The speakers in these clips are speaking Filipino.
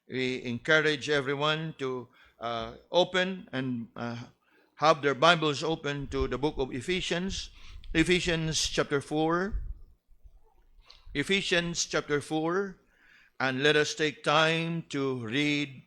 We encourage everyone to open and have their Bibles open to the book of Ephesians. Ephesians chapter 4. Ephesians chapter 4. And let us take time to read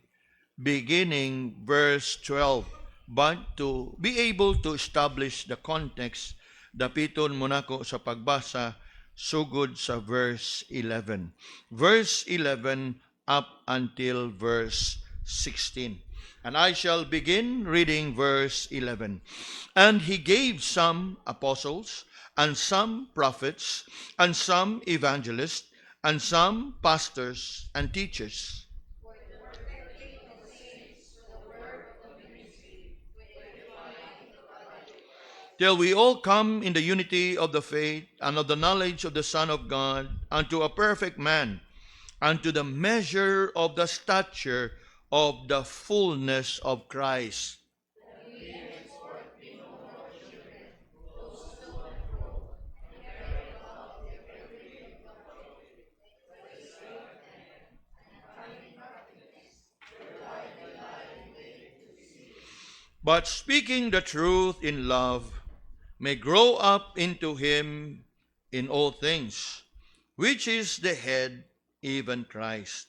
beginning verse 12. But to be able to establish the context, dapiton mo nako sa pagbasa sugod sa verse 11. Verse 11 up until verse 16. And I shall begin reading verse 11. And he gave some apostles, and some prophets, and some evangelists, and some pastors and teachers, till we all come in the unity of the faith and of the knowledge of the Son of God, unto a perfect man, unto the measure of the stature of the fullness of Christ. But speaking the truth in love, may grow up into him in all things, which is the head, even Christ,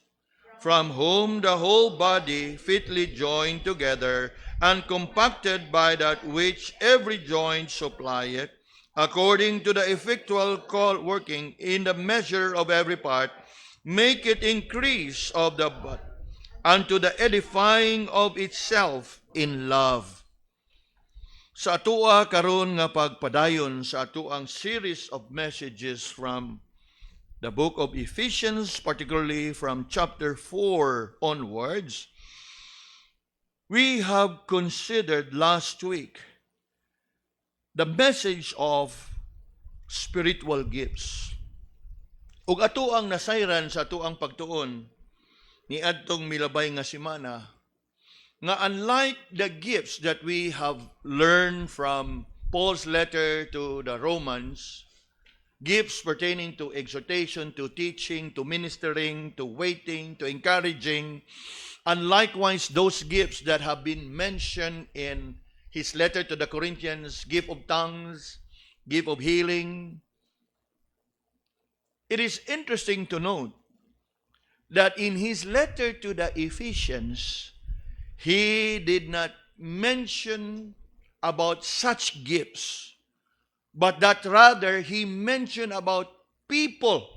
from whom the whole body fitly joined together and compacted by that which every joint supplieth, according to the effectual working in the measure of every part, make it increase of the body unto the edifying of itself in love. Sa atua karon nga pagpadayon sa atuang series of messages from the book of Ephesians, particularly from chapter 4 onwards, we have considered last week the message of spiritual gifts. Ug atuang nasayran sa atuang pagtuon ni adtong milabay nga semana, nga unlike the gifts that we have learned from Paul's letter to the Romans, gifts pertaining to exhortation, to teaching, to ministering, to waiting, to encouraging, and likewise those gifts that have been mentioned in his letter to the Corinthians, gift of tongues, gift of healing. It is interesting to note that in his letter to the Ephesians, he did not mention about such gifts, but that rather he mentioned about people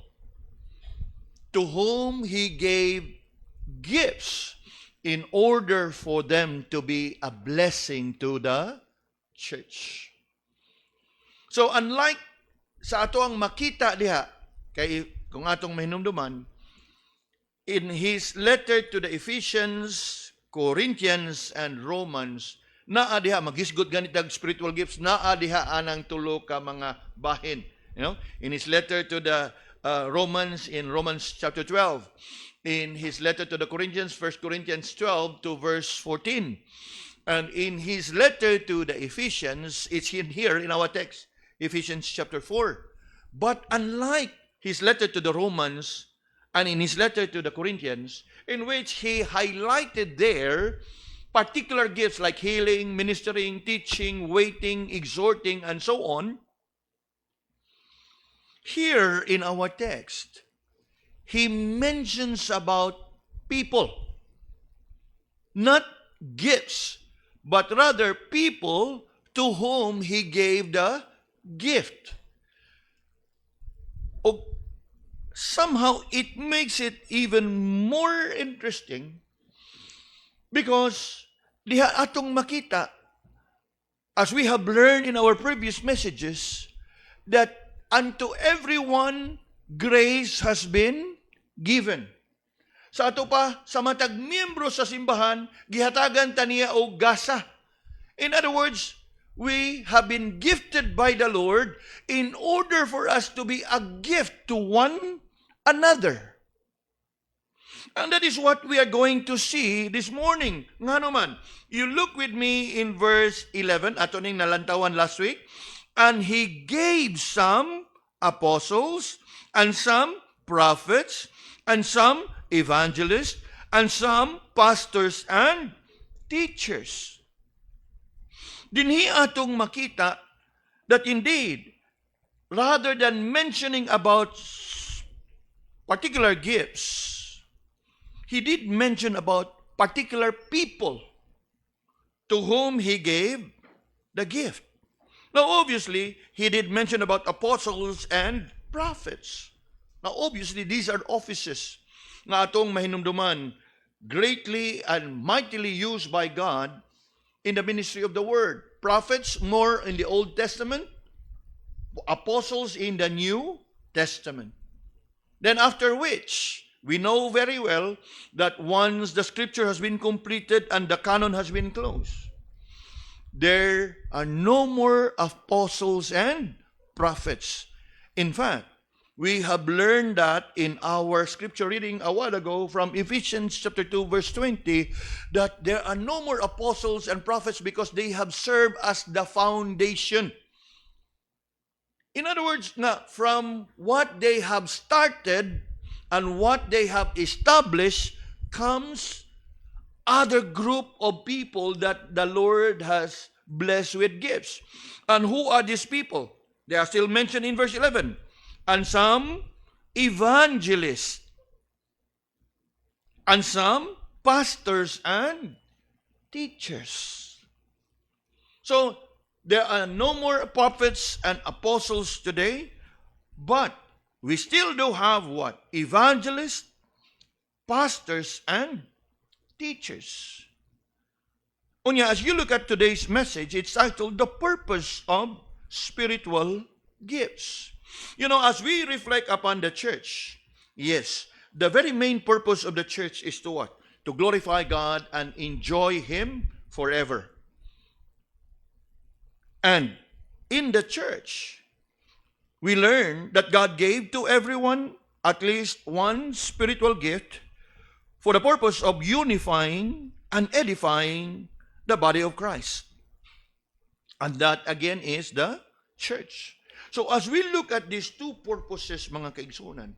to whom he gave gifts in order for them to be a blessing to the church. So unlike sa ato ang makita diha, kay kung atong mahinumduman, in his letter to the Ephesians, Corinthians, and Romans, naa diha magisgot ganitag spiritual gifts, naa diha anang tulo ka mga bahin. In his letter to the Romans, in Romans chapter 12, in his letter to the Corinthians, 1 Corinthians 12 to verse 14, and in his letter to the Ephesians, it's in here in our text, Ephesians chapter 4. But unlike his letter to the Romans and in his letter to the Corinthians, in which he highlighted there particular gifts like healing, ministering, teaching, waiting, exhorting, and so on, here in our text, he mentions about people, not gifts, but rather people to whom he gave the gift. Somehow it makes it even more interesting because diha atong makita, as we have learned in our previous messages, that unto everyone grace has been given. Sa ato pa, sa matag miyembro sa simbahan, gihatagan taniya og gasa. In other words, we have been gifted by the Lord in order for us to be a gift to one another. And that is what we are going to see this morning. Nga naman, you look with me in verse 11, ato ning nalantawan last week, and he gave some apostles, and some prophets, and some evangelists, and some pastors and teachers. Dinhi atong makita that indeed, rather than mentioning about particular gifts, he did mention about particular people to whom he gave the gift. Now, obviously, he did mention about apostles and prophets. Now, obviously, these are offices na atong mahinumduman, greatly and mightily used by God in the ministry of the Word. Prophets more in the Old Testament, apostles in the New Testament. Then after which, we know very well that once the scripture has been completed and the canon has been closed, there are no more apostles and prophets. In fact, we have learned that in our scripture reading a while ago from Ephesians chapter 2 verse 20, that there are no more apostles and prophets because they have served as the foundation. In other words, from what they have started and what they have established comes other group of people that the Lord has blessed with gifts. And who are these people? They are still mentioned in verse 11. And some evangelists, and some pastors and teachers. So, there are no more prophets and apostles today, but we still do have what? Evangelists, pastors, and teachers. Unya, as you look at today's message, it's titled, The Purpose of Spiritual Gifts. You know, as we reflect upon the church, yes, the very main purpose of the church is to what? To glorify God and enjoy Him forever. And in the church, we learn that God gave to everyone at least one spiritual gift for the purpose of unifying and edifying the body of Christ. And that again is the church. So as we look at these two purposes, mga kaigsunan,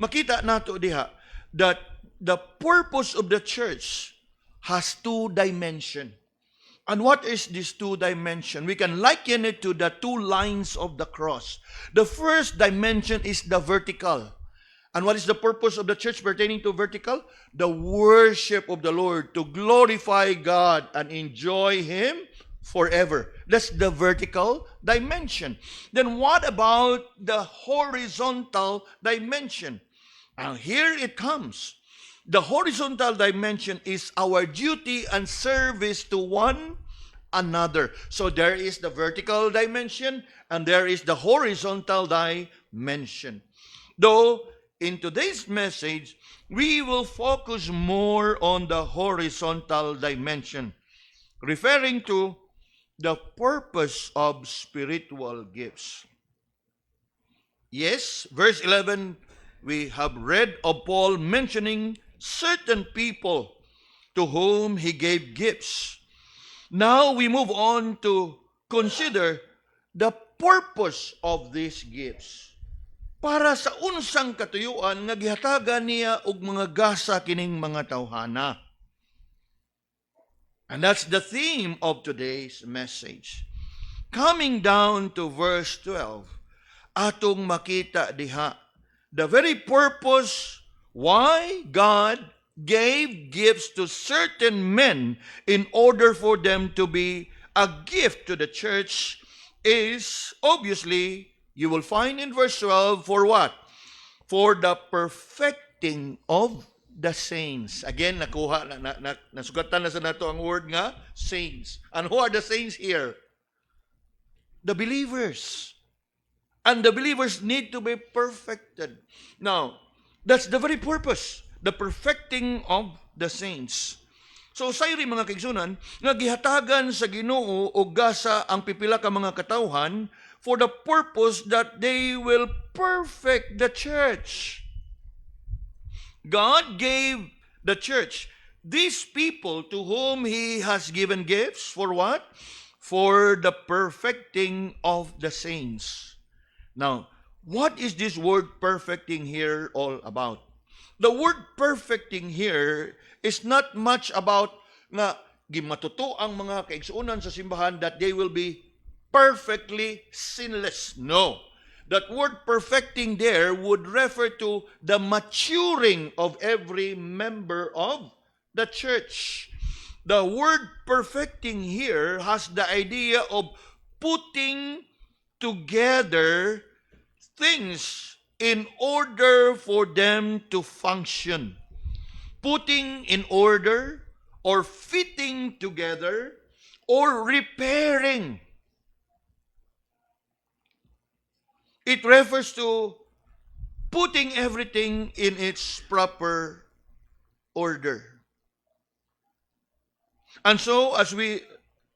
makita nato diha that the purpose of the church has two dimensions. And what is this two dimension? We can liken it to the two lines of the cross. The first dimension is the vertical. And what is the purpose of the church pertaining to vertical? The worship of the Lord, to glorify God and enjoy Him forever. That's the vertical dimension. Then what about the horizontal dimension? And here it comes. The horizontal dimension is our duty and service to one another. So there is the vertical dimension and there is the horizontal dimension. Though in today's message, we will focus more on the horizontal dimension, referring to the purpose of spiritual gifts. Yes, verse 11, we have read of Paul mentioning certain people to whom he gave gifts. Now we move on to consider the purpose of these gifts. Para sa unsang katuyuan nga gihatagan niya og mga gasa kining mga tawhana. And that's the theme of today's message. Coming down to verse 12, atong makita diha the very purpose why God gave gifts to certain men in order for them to be a gift to the church is obviously, you will find in verse 12, for what? For the perfecting of the saints. Again, nasugatan na sa nato ang word nga, saints. And who are the saints here? The believers. And the believers need to be perfected. Now, that's the very purpose, the perfecting of the saints. So, sayri mga kaigsunan, nagihatagan sa Ginoo o gasa ang pipila ka mga katawhan for the purpose that they will perfect the church. God gave the church these people to whom He has given gifts for what? For the perfecting of the saints. Now, what is this word perfecting here all about? The word perfecting here is not much about nga gimatuto ang mga kaigsuonan sa simbahan that they will be perfectly sinless. No. That word perfecting there would refer to the maturing of every member of the church. The word perfecting here has the idea of putting together things in order for them to function. Putting in order or fitting together or repairing. It refers to putting everything in its proper order. And so, as we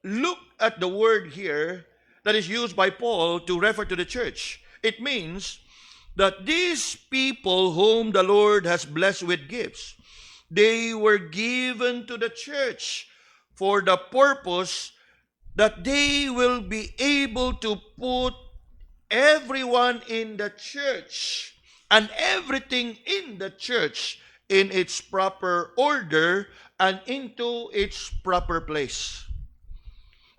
look at the word here that is used by Paul to refer to the church, it means that these people whom the Lord has blessed with gifts, they were given to the church for the purpose that they will be able to put everyone in the church and everything in the church in its proper order and into its proper place.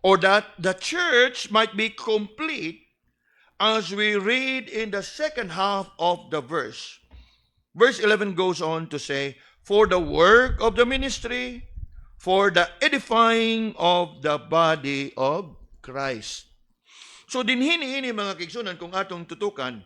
Or that the church might be complete, as we read in the second half of the verse. Verse 11 goes on to say, for the work of the ministry, for the edifying of the body of Christ. So dinhini-ini mga kaigsunan kung atong tutukan,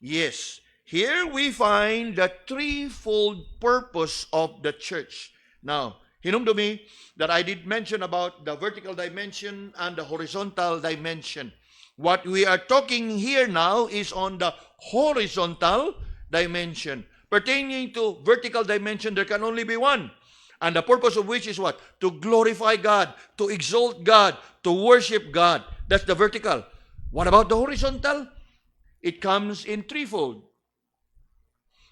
yes, here we find the threefold purpose of the church. Now, hinumdumi that I did mention about the vertical dimension and the horizontal dimension. What we are talking here now is on the horizontal dimension. Pertaining to vertical dimension, there can only be one. And the purpose of which is what? To glorify God, to exalt God, to worship God. That's the vertical. What about the horizontal? It comes in threefold.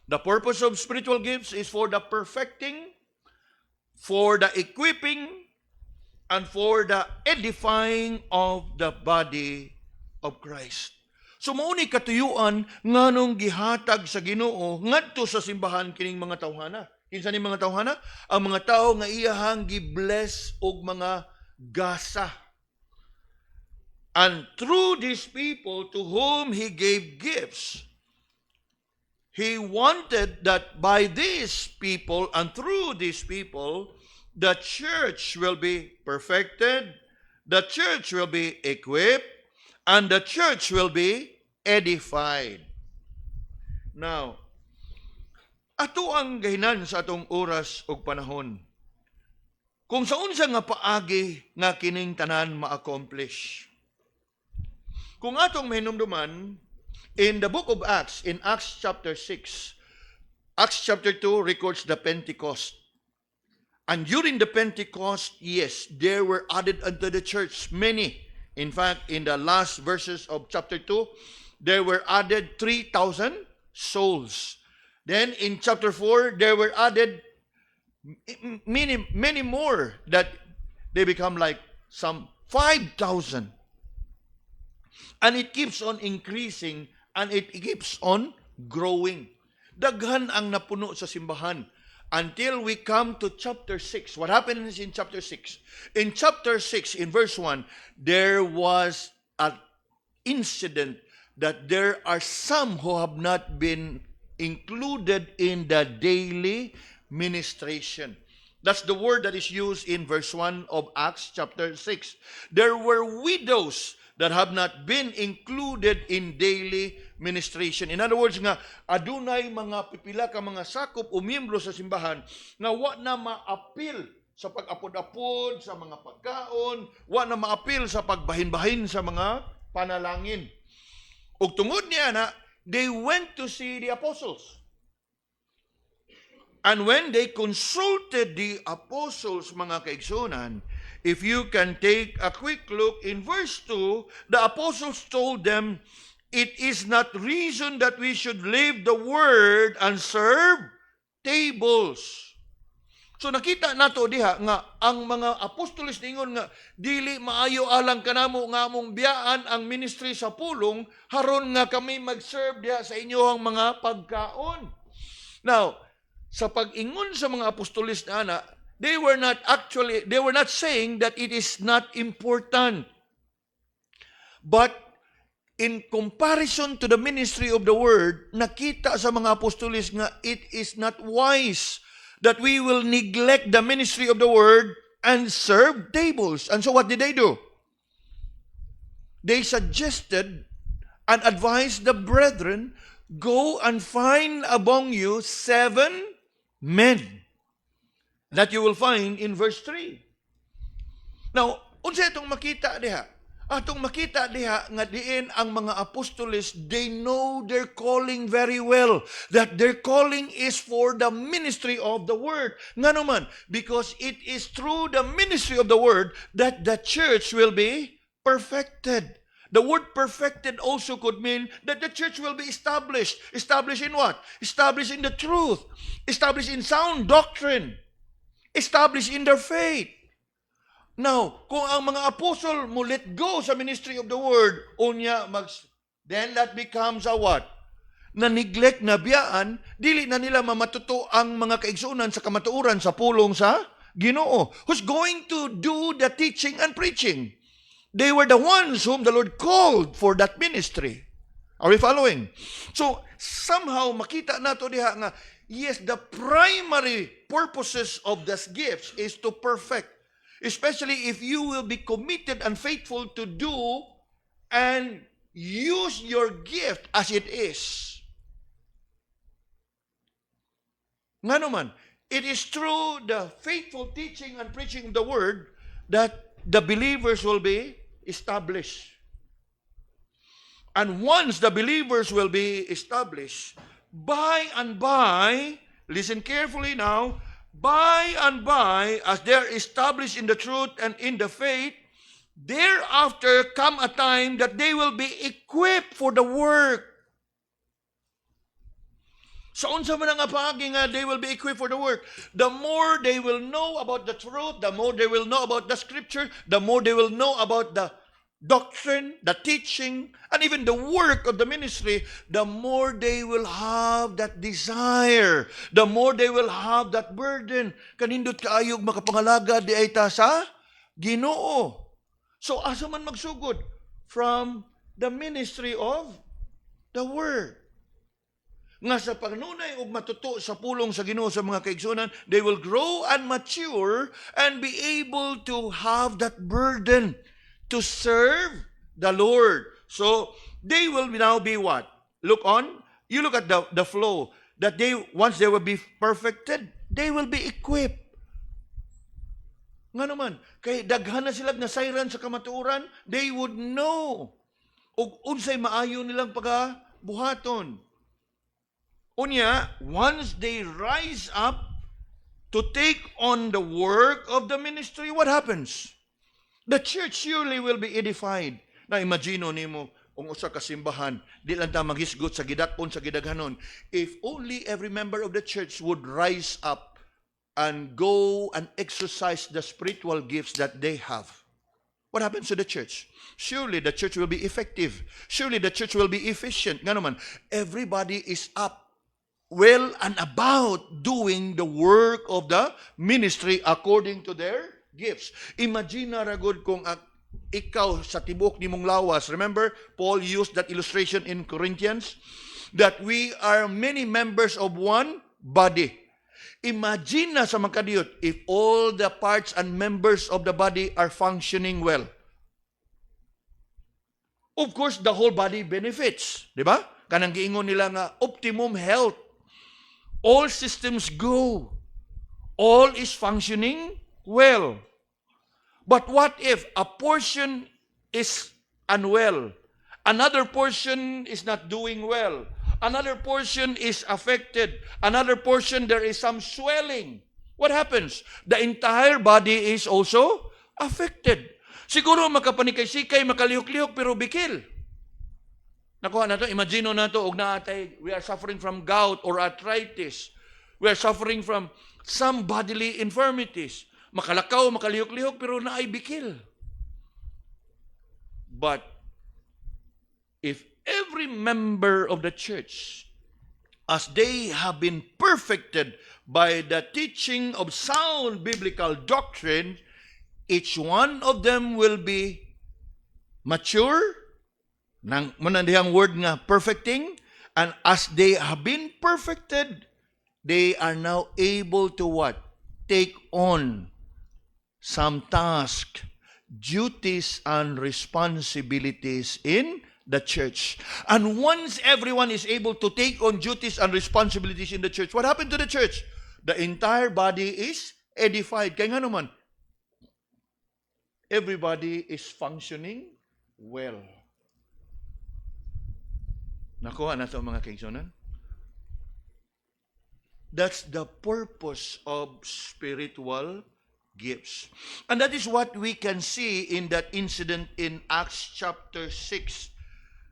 The purpose of spiritual gifts is for the perfecting, for the equipping, and for the edifying of the body of Christ. So mauni katuyuan nganong gihatag sa Ginoo ngadto sa simbahan kining mga tawhana. Kinsa ni mga tawhana? Ang mga tao nga iyahang gibless og mga gasa. And through these people to whom he gave gifts, he wanted that by these people and through these people, the church will be perfected, the church will be equipped, and the church will be edified. Now, ato ang gahinan sa atong oras ug panahon. Kung sa unsa nga paagi nga kining tanan ma-accomplish. Kung atong mahinumduman, in the book of Acts, in Acts chapter 6, Acts chapter 2 records the Pentecost. And during the Pentecost, yes, there were added unto the church many. In fact, in the last verses of chapter 2, there were added 3,000 souls. Then in chapter 4, there were added many more that they become like some 5,000. And it keeps on increasing and it keeps on growing. Daghan ang napuno sa simbahan until we come to chapter 6. What happens in chapter 6? In chapter 6, in verse 1, there was an incident that there are some who have not been included in the daily ministration. That's the word that is used in verse 1 of Acts chapter 6. There were widows that have not been included in daily ministration. In other words nga, adunay mga pipila ka mga sakop o miyembro sa simbahan na wa na ma-appeal sa pag-apod-apod, sa mga pagkaon, wa na ma-appeal sa pagbahin-bahin sa mga panalangin. Ug tungod niya na, they went to see the apostles. And when they consulted the apostles, mga kaigsunan, if you can take a quick look in verse 2, the apostles told them, it is not reason that we should leave the word and serve tables. So nakita nato diha nga ang mga apostoles ningon nga dili maayo alang kanamo nga among biyaan ang ministry sa pulong haron nga kami mag-serve diha sa inyohang mga pagkaon. Now, sa pag-ingon sa mga apostolis na ana, they were not saying that it is not important. But in comparison to the ministry of the word, nakita sa mga apostolis nga it is not wise that we will neglect the ministry of the word and serve tables. And so what did they do? They suggested and advised the brethren, go and find among you 7 men that you will find in verse 3. Now, unsa itong makita diha? Atong makita diha nga diin ang mga apostoles, they know their calling very well. That their calling is for the ministry of the word. Nga naman, because it is through the ministry of the word that the church will be perfected. The word perfected also could mean that the church will be established. Established in what? Established in the truth. Established in sound doctrine. Established in their faith. Now, kung ang mga apostol mo let go sa ministry of the word, then that becomes a what? Na neglect na biyaan, dili na nila mamatuto ang mga kaigsunan sa kamatuoran sa pulong sa Ginoo. Who's going to do the teaching and preaching? They were the ones whom the Lord called for that ministry. Are we following? So, somehow, makita nato diha nga, yes, the primary purposes of these gifts is to perfect. Especially if you will be committed and faithful to do and use your gift as it is. Nga naman, it is through the faithful teaching and preaching of the word that the believers will be established. And once the believers will be established, by and by, listen carefully now, by and by, as they are established in the truth and in the faith, thereafter come a time that they will be equipped for the work. So unsa man ang paagi nga they will be equipped for the work. The more they will know about the truth, the more they will know about the scripture, the more they will know about the doctrine, the teaching, and even the work of the ministry, the more they will have that desire, the more they will have that burden. Kanindot kaayog makapangalaga di ay ta sa Ginoo. So asa man magsugod? From the ministry of the word. Nga sa pagnunay ug matuto sa pulong sa Ginoo sa mga kaigsunan, they will grow and mature and be able to have that burden to serve the Lord. So, they will now be what? Look on. You look at the flow. That they, once they will be perfected, they will be equipped. Nga naman, kay daghan na sila nasayran sa kamatuoran, they would know ug unsay maayo nilang pagabuhaton. Unya, once they rise up to take on the work of the ministry, what happens? The church surely will be edified. Na imagino nimo ang usa ka simbahan, di lang ta maghisgot sa gidakpon sa gidaghanon. If only every member of the church would rise up and go and exercise the spiritual gifts that they have. What happens to the church? Surely the church will be effective. Surely the church will be efficient. Nga naman, everybody is up, well and about doing the work of the ministry according to their gifts. Imagine na ragod kung ikaw sa tibok nimong lawas. Remember, Paul used that illustration in Corinthians that we are many members of one body. Imagine na sa makadiyot if all the parts and members of the body are functioning well. Of course, the whole body benefits. Di ba? Kanang giingon nila nga optimum health. All systems go. All is functioning well. But what if a portion is unwell? Another portion is not doing well. Another portion is affected. Another portion, there is some swelling. What happens? The entire body is also affected. Siguro makapanikay-sikay, makalihok-lihok, pero bikil. Nakuha na to, imagine na to, we are suffering from gout or arthritis. We are suffering from some bodily infirmities. Makalakaw, makalihok-lihok, pero naay bikil. But if every member of the church, as they have been perfected by the teaching of sound biblical doctrine, each one of them will be mature, nang manandihang word nga perfecting, and as they have been perfected, they are now able to what? Take on some task, duties, and responsibilities in the church. And once everyone is able to take on duties and responsibilities in the church, what happened to the church? The entire body is edified. Kaya nga naman, everybody is functioning well. Nakuha na ito mga kaigsunan? That's the purpose of spiritual gifts. And that is what we can see in that incident in Acts chapter 6.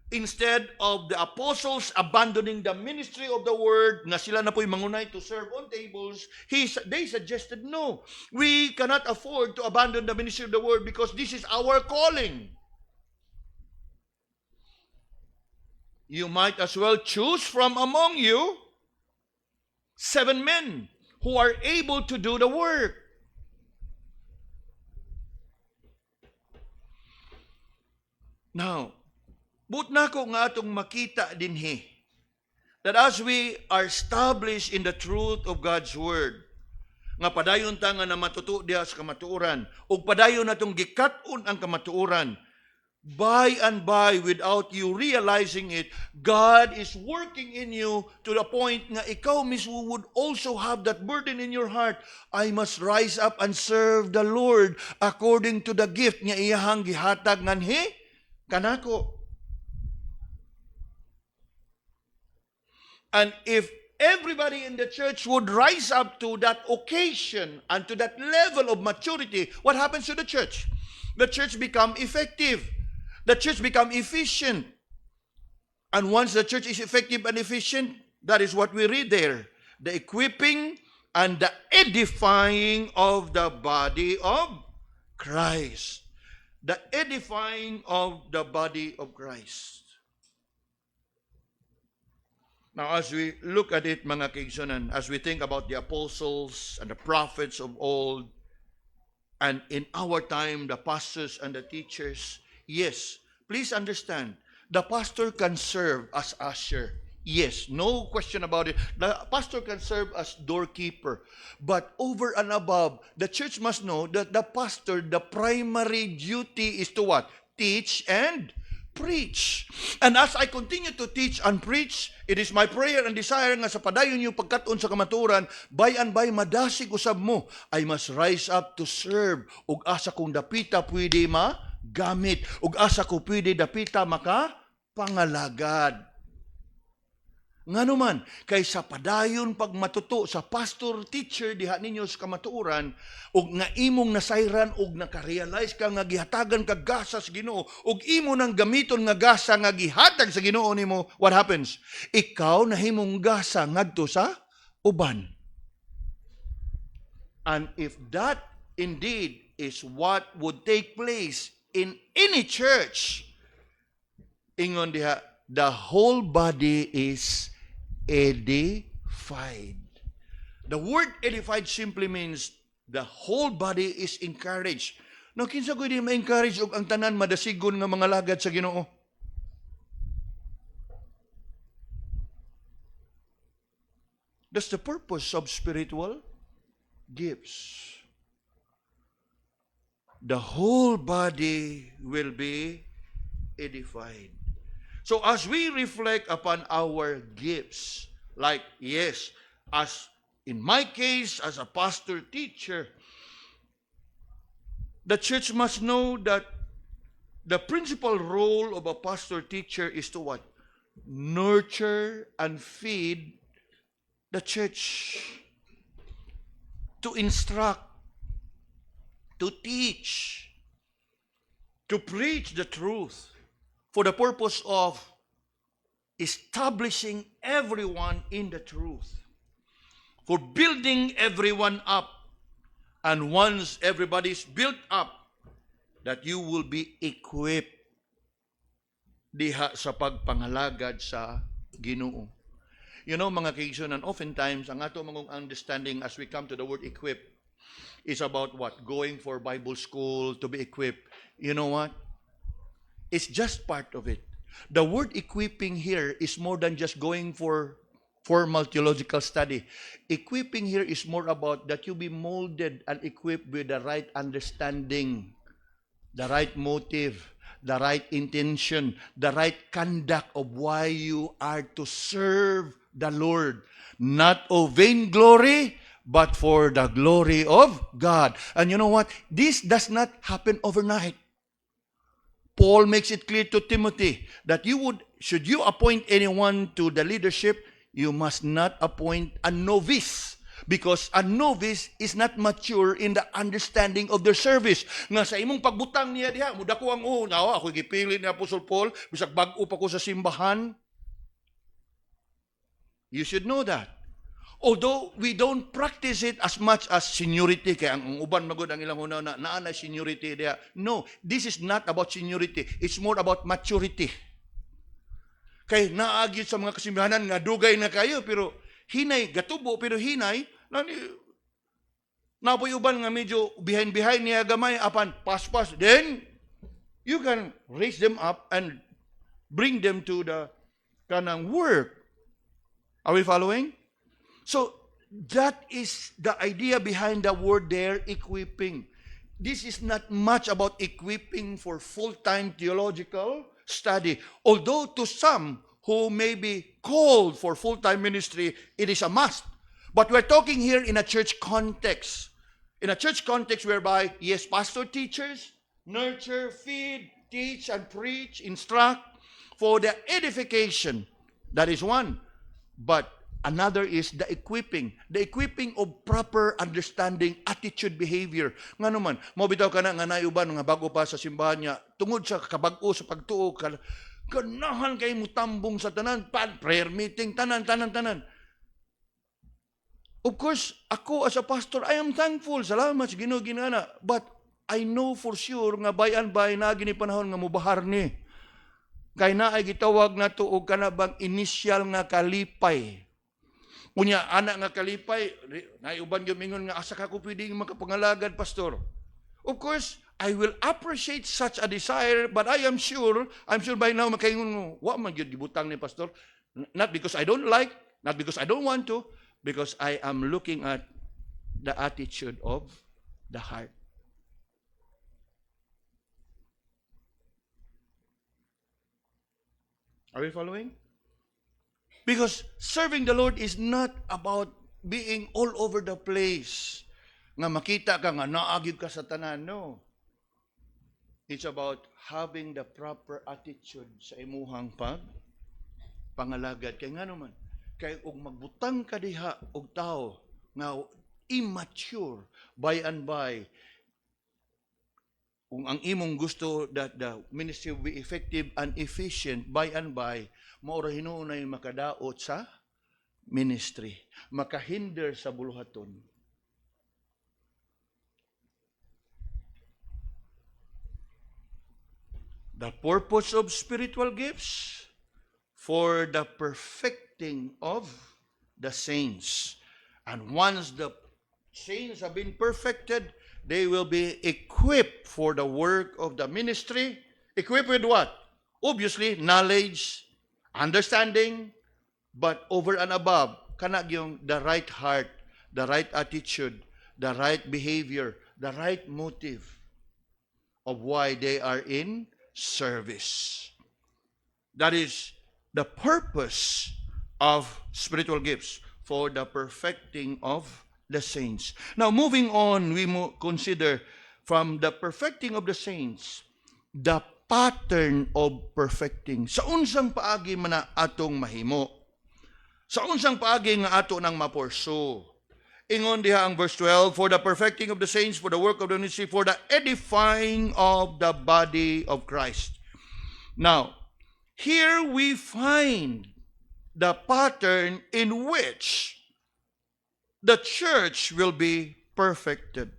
Instead of the apostles abandoning the ministry of the word, na sila na po'y mangunay to serve on tables, they suggested, no, we cannot afford to abandon the ministry of the word because this is our calling. You might as well choose from among you 7 men who are able to do the work. Now, but na ko nga atong makita dinhi that as we are established in the truth of God's Word, nga padayon ta nga na matuto diha sa kamatuoran, ug padayon natong gikat-on ang kamatuoran, by and by, without you realizing it, God is working in you to the point nga ikaw mismo would also have that burden in your heart. I must rise up and serve the Lord according to the gift nga iyahang gihatag nganhi kanako. And if everybody in the church would rise up to that occasion and to that level of maturity, what happens to the church? The church become effective. The church become efficient. And once the church is effective and efficient, that is what we read there. The equipping and the edifying of the body of Christ. The edifying of the body of Christ. Now, as we look at it, mga kaigsunan, as we think about the apostles and the prophets of old, and in our time, the pastors and the teachers, yes, please understand, the pastor can serve as usher. Yes, no question about it. The pastor can serve as doorkeeper. But over and above, the church must know that the pastor, the primary duty is to what? Teach and preach. And as I continue to teach and preach, it is my prayer and desire nga sa padayon yung pagkaton sa kamaturan, by and by madasig usab mo, I must rise up to serve. Ug asa kong dapita pwede magamit. Ug asa ko pwede dapita makapangalagad. Ngano man, kay sa padayon pag matuto sa pastor, teacher, diha ninyo sa kamatuoran, og nga imong nasayran, og nakarealize ka nga gihatagan ka gasa sa Ginoo, og imo nang gamiton nga gasa nga gihatag sa Ginoo nimo, what happens? Ikaw nahimong gasa ngadto sa uban. And if that indeed is what would take place in any church, ingon diha, the whole body is edified. The word edified simply means the whole body is encouraged. No, kinsa ko di ma-encourage og ang tanan madasigon nga mga lagad sa Ginoo? That's the purpose of spiritual gifts. The whole body will be edified. So as we reflect upon our gifts, like, yes, as in my case, as a pastor teacher, the church must know that the principal role of a pastor teacher is to what? Nurture and feed the church. To instruct, to teach, to preach the truth, for the purpose of establishing everyone in the truth, for building everyone up, and once everybody is built up, that you will be equipped diha sa pagpangalagad sa Ginoo. You know, mga kaigsunan, oftentimes, ang ato mong understanding as we come to the word equip is about what? Going for Bible school to be equipped. You know what? It's just part of it. The word equipping here is more than just going for formal theological study. Equipping here is more about that you be molded and equipped with the right understanding, the right motive, the right intention, the right conduct of why you are to serve the Lord. Not of vainglory, but for the glory of God. And you know what? This does not happen overnight. Paul makes it clear to Timothy that should you appoint anyone to the leadership, you must not appoint a novice, because a novice is not mature in the understanding of their service. Nga sa imong pagbutang niya diha, muda ko ang nawa, ako gipili ni Apostle Paul, bisag bag-o pa ko sa simbahan. You should know that. Although we don't practice it as much as seniority, kaya ang uban magod ang ilang una na naanay seniority diha. No, this is not about seniority. It's more about maturity. Kay naagid sa mga kasimbahanan nga dugay na kayo, pero hinay, gatubo, pero hinay, napoy uban nga medyo behind niya gamay, apan pas-pas. Then, you can raise them up and bring them to the kanang work. Are we following? So, that is the idea behind the word there, equipping. This is not much about equipping for full-time theological study. Although to some who may be called for full-time ministry, it is a must. But we're talking here in a church context. In a church context whereby, yes, pastor teachers, nurture, feed, teach, and preach, instruct for the edification. That is one. But another is the equipping of proper understanding, attitude, behavior. Nga naman, mabitaw ka na nga naiuban, nga bago pa sa simbahan niya, tungod sa kabag-o sa pagtuo, ganahan kayo mo tambong sa tanan, prayer meeting, tanan. Of course, ako as a pastor, I am thankful. Salamat sa Ginoo ginana. But I know for sure nga bayan-bay na gini panahon nga mubahar ni. Kay na ay gitawag na to og kanabang initial nga kalipay. Unya anak nga kalipay, naiuban gyud mingon nga asa ka ko pwedeng makapangalagad, pastor. Of course, I will appreciate such a desire, but I'm sure by now makaingon wa man gyud gibutang ni pastor. Not because I don't like, not because I don't want to, because I am looking at the attitude of the heart. Are we following? Because serving the Lord is not about being all over the place. Nga makita ka nga naagid ka sa tanan, no. It's about having the proper attitude sa imuhang pangalagad. Kaya nga naman, kay og magbutang ka diha og tao nga immature by and by, kung ang imong gusto that the ministry will be effective and efficient by and by, maura hinuunay makadaot sa ministry, makahinder sa buluhaton. The purpose of spiritual gifts for the perfecting of the saints. And once the saints have been perfected, they will be equipped for the work of the ministry. Equipped with what? Obviously, knowledge, understanding, but over and above, kanag yung the right heart, the right attitude, the right behavior, the right motive of why they are in service. That is the purpose of spiritual gifts, for the perfecting of the saints. Now, moving on, we consider from the perfecting of the saints, the pattern of perfecting. Sa unsang paagi man na atong mahimo. Sa unsang paagi nga ato nang mapursu. Ingon diha ang verse 12, for the perfecting of the saints, for the work of the ministry, for the edifying of the body of Christ. Now, here we find the pattern in which the church will be perfected.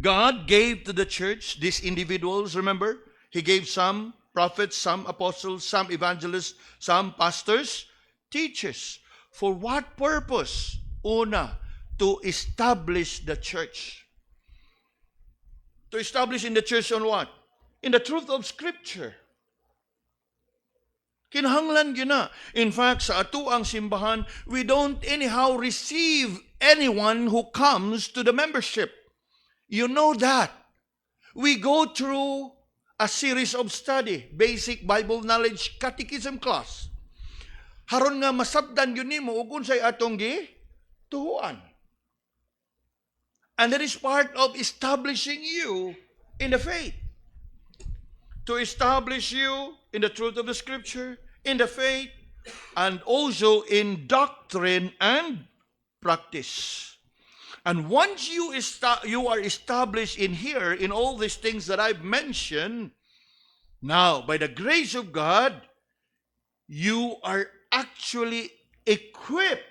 God gave to the church these individuals, remember? He gave some prophets, some apostles, some evangelists, some pastors, teaches. For what purpose? Una, to establish the church. To establish in the church on what? In the truth of Scripture. Kinahanglan yun na. In fact, sa atuang simbahan, we don't anyhow receive anyone who comes to the membership. You know that. We go through a series of study, basic Bible knowledge catechism class. Haron nga masabdan yun nimo ug unsay atong tuhuan. And that is part of establishing you in the faith. To establish you in the truth of the Scripture, in the faith, and also in doctrine and practice. And once you are established in here, in all these things that I've mentioned, now, by the grace of God, you are actually equipped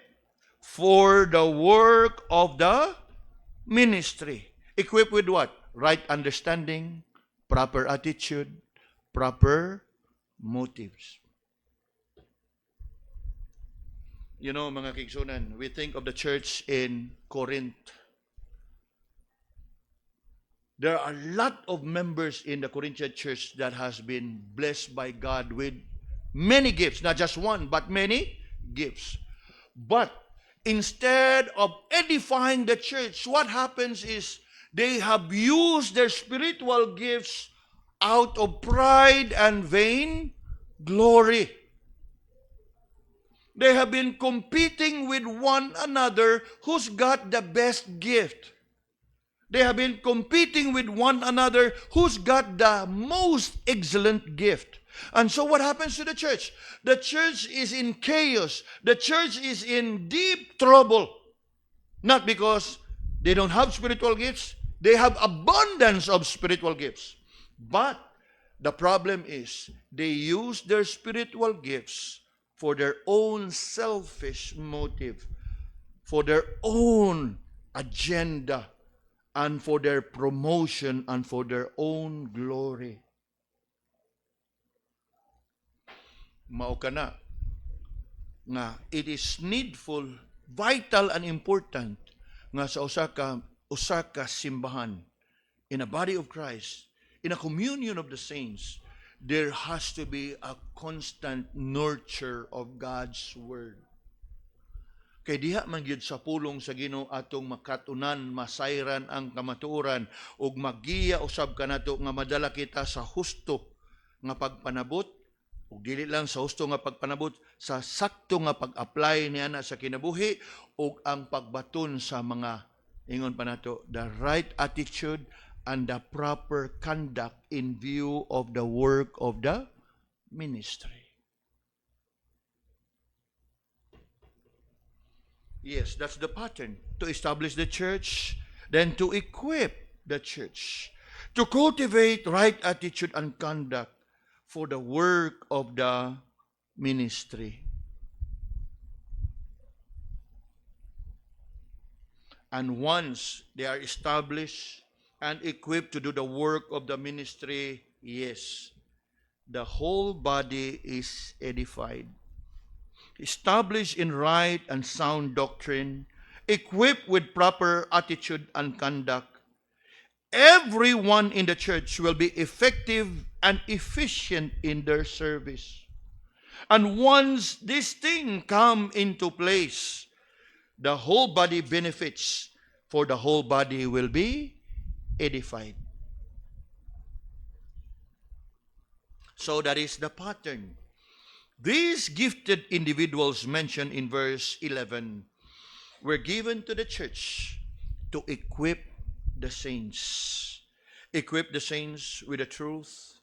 for the work of the ministry. Equipped with what? Right understanding, proper attitude, proper motives. You know, mga kigsunan, we think of the church in Corinth. There are a lot of members in the Corinthian church that has been blessed by God with many gifts, not just one, but many gifts. But instead of edifying the church, what happens is they have used their spiritual gifts out of pride and vain glory. They have been competing with one another who's got the best gift. They have been competing with one another who's got the most excellent gift. And so what happens to the church? The church is in chaos. The church is in deep trouble. Not because they don't have spiritual gifts. They have abundance of spiritual gifts. But the problem is they use their spiritual gifts for their own selfish motive, for their own agenda, and for their promotion and for their own glory. Mao kana nga it is needful, vital and important nga sa usa ka simbahan, in a body of Christ, in a communion of the saints, there has to be a constant nurture of God's Word. Kay diha man gyud sa pulong sa Ginoo atong makatunan, masayran ang kamatuoran ug maggiya usab kanato nga madala kita sa husto nga pagpanabot ug dili lang sa husto nga pagpanabot, sa sakto nga pag-apply niana sa kinabuhi ug ang pagbaton sa mga ingon pa nato the right attitude and the proper conduct in view of the work of the ministry. Yes, that's the pattern. To establish the church, then to equip the church, to cultivate right attitude and conduct for the work of the ministry. And once they are established and equipped to do the work of the ministry, yes, the whole body is edified, established in right and sound doctrine, equipped with proper attitude and conduct. Everyone in the church will be effective and efficient in their service. And once this thing come into place, the whole body benefits, for the whole body will be edified. So that is the pattern. These gifted individuals mentioned in verse 11 were given to the church to equip the saints. Equip the saints with the truth,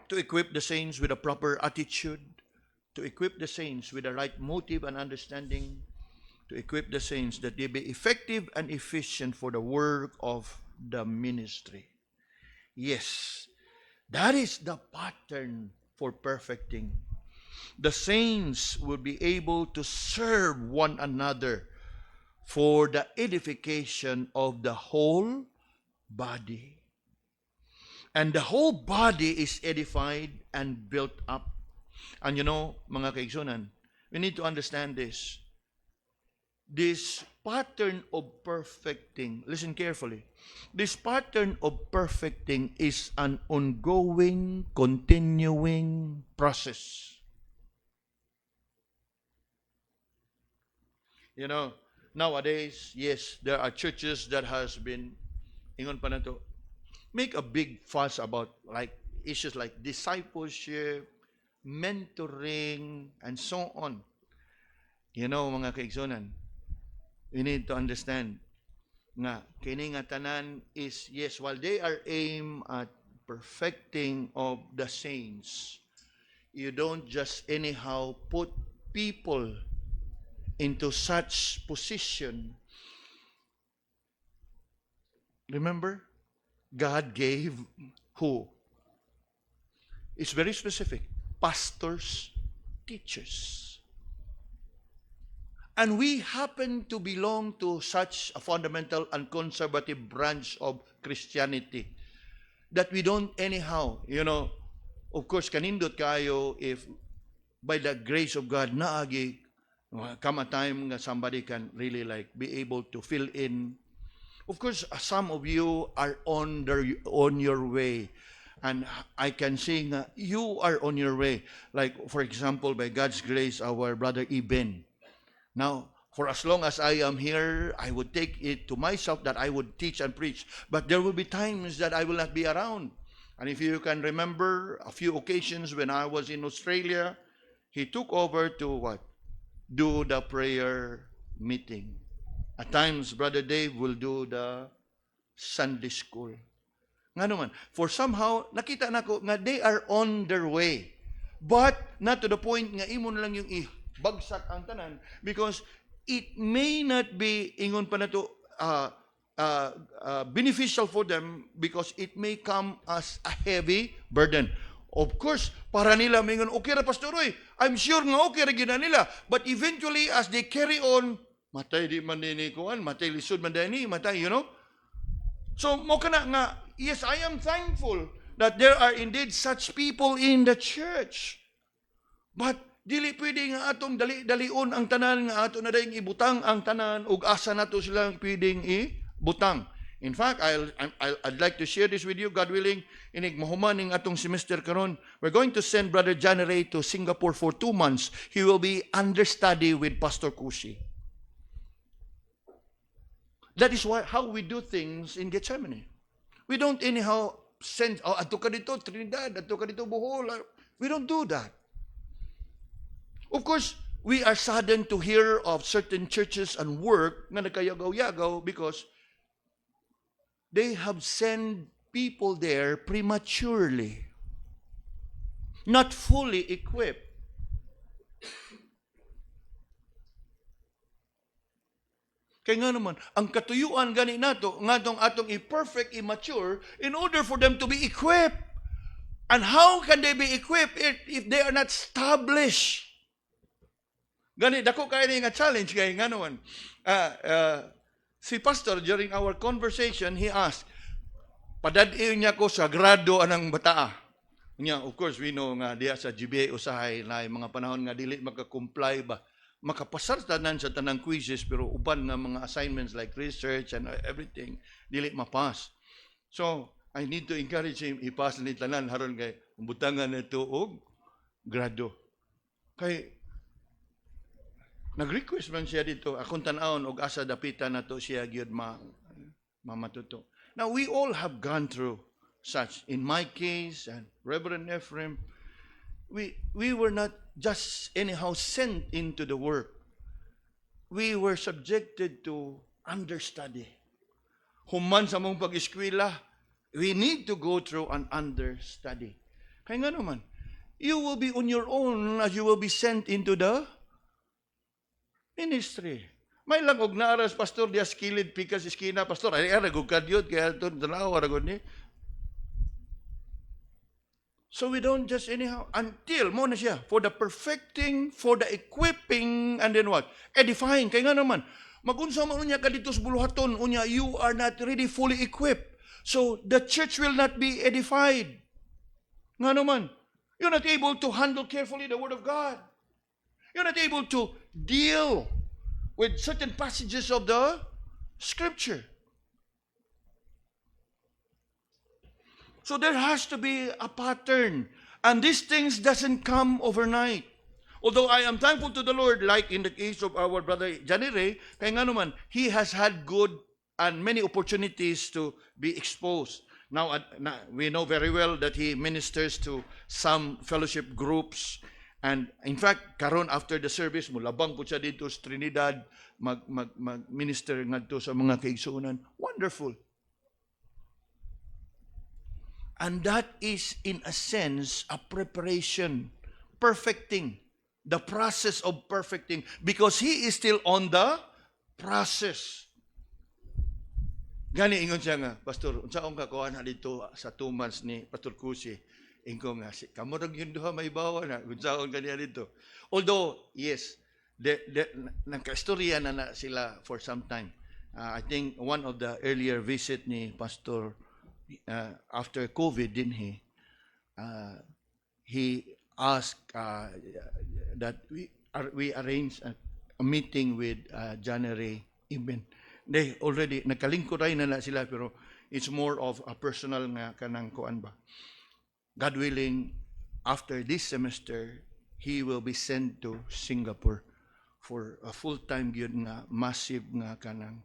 to equip the saints with a proper attitude, to equip the saints with the right motive and understanding, to equip the saints that they be effective and efficient for the work of the ministry. Yes, that is the pattern for perfecting. The saints will be able to serve one another for the edification of the whole body. And the whole body is edified and built up. And you know, mga kaigsunan, We need to understand this. This pattern of perfecting, listen carefully, this pattern of perfecting is an ongoing, continuing process. You know, nowadays, yes, there are churches that has been, ingon pa na to, make a big fuss about like issues like discipleship, mentoring, and so on. You know, mga kaigsonan, we need to understand nga kini nga tanan is, yes, while they are aimed at perfecting of the saints, you don't just anyhow put people into such position. Remember, God gave who? It's very specific. Pastors, teachers. And we happen to belong to such a fundamental and conservative branch of Christianity that we don't anyhow, of course, kanindot kayo if by the grace of God, naagi, come a time nga somebody can really like be able to fill in. Of course, some of you are on your way. And I can say nga, you are on your way. Like, for example, by God's grace, our brother Eben. Now, for as long as I am here, I would take it to myself that I would teach and preach. But there will be times that I will not be around. And if you can remember a few occasions when I was in Australia, he took over to what? Do the prayer meeting. At times, Brother Dave will do the Sunday school. Nga naman, for somehow, nakita na ko nga they are on their way. But, not to the point nga imo na lang yung bagsak ang tanan, because it may not be, ingon pa na to, beneficial for them because it may come as a heavy burden. Of course, para nila, mingon, okay ra Pastor Roy, I'm sure nga okay ra gina nila. But eventually, as they carry on, matay di man din kuan, matay lisod man din matay, So, mo kana nga, yes, I am thankful that there are indeed such people in the church. But, dili pwede nga atong dali-dalion ang tanan nga ato na dayong ibutang ang tanan ug asa nato silang pwedeng ibutang. In fact, I'd like to share this with you, God willing, inig mahumaning atong semester karon. We're going to send Brother John Ray to Singapore for 2 months. He will be understudy with Pastor Kushi. That is how we do things in Gethsemane. We don't anyhow send, ato ka dito, Trinidad, ato ka dito, Bohol. We don't do that. Of course, we are saddened to hear of certain churches and work na nagkayagaw-yagaw because they have sent people there prematurely, not fully equipped. Kaya nga naman, ang katuyuan gani nato, nga atong imperfect, immature, in order for them to be equipped. And how can they be equipped if they are not established? Gani, dako kaya nga challenge kaya nga naman. Si Pastor, during our conversation, he asked, padadin niya ko sa grado anang bataa. Of course, we know nga diya sa GBA usahay na mga panahon nga dili makakomply ba. Makapasar tanan sa tanang quizzes pero uban nga mga assignments like research and everything, dili mapas. So, I need to encourage him, ipas ni tanan haron kay butangan na ito og grado. Kay nag-request man siya dito, akong tanawon og asa dapitan na to siya gyud mamatuto. Now, we all have gone through such. In my case, and Reverend Ephraim, we were not just anyhow sent into the work. We were subjected to understudy. Human sa mong pag-eskwela, we need to go through an understudy. Kaya nga naman, you will be on your own as you will be sent into the ministry. May lang og naaras pastor dia skilled pikas iskina pastor ay ara gud kadyot kaya to tanaw ara gud ni. So we don't just anyhow until mo na siya for the perfecting, for the equipping, and then what? Edifying. Kaya nga naman, magunsa man unya ka dito sa buluhaton, unya you are not really fully equipped. So the church will not be edified. Nga naman, you're not able to handle carefully the Word of God. You're not able to deal with certain passages of the Scripture. So there has to be a pattern. And these things doesn't come overnight. Although I am thankful to the Lord, like in the case of our brother Johnny Ray, kaya nga naman, he has had good and many opportunities to be exposed. Now, we know very well that he ministers to some fellowship groups. And in fact, karon after the service, mulabang po siya dito sa Trinidad, mag-minister ngadto sa mga kaigsuonan. Wonderful. And that is, in a sense, a preparation, perfecting, the process of perfecting, because he is still on the process. Gani ingon siya nga, Pastor, unsaon ka kuha na dito sa 2 months ni Pastor Kusi. Ingon nga, kamo rag yun duha may bawa na, unsaon ka niya dito. Although, yes, nagka-istorya na sila for some time. I think one of the earlier visit ni Pastor after COVID, didn't he? He asked that we arrange a meeting with January event. They already nagkalingkuray na sila, pero it's more of a personal nga kanang kuan ba. God willing, after this semester, he will be sent to Singapore for a full-time gyud nga massive nga kanang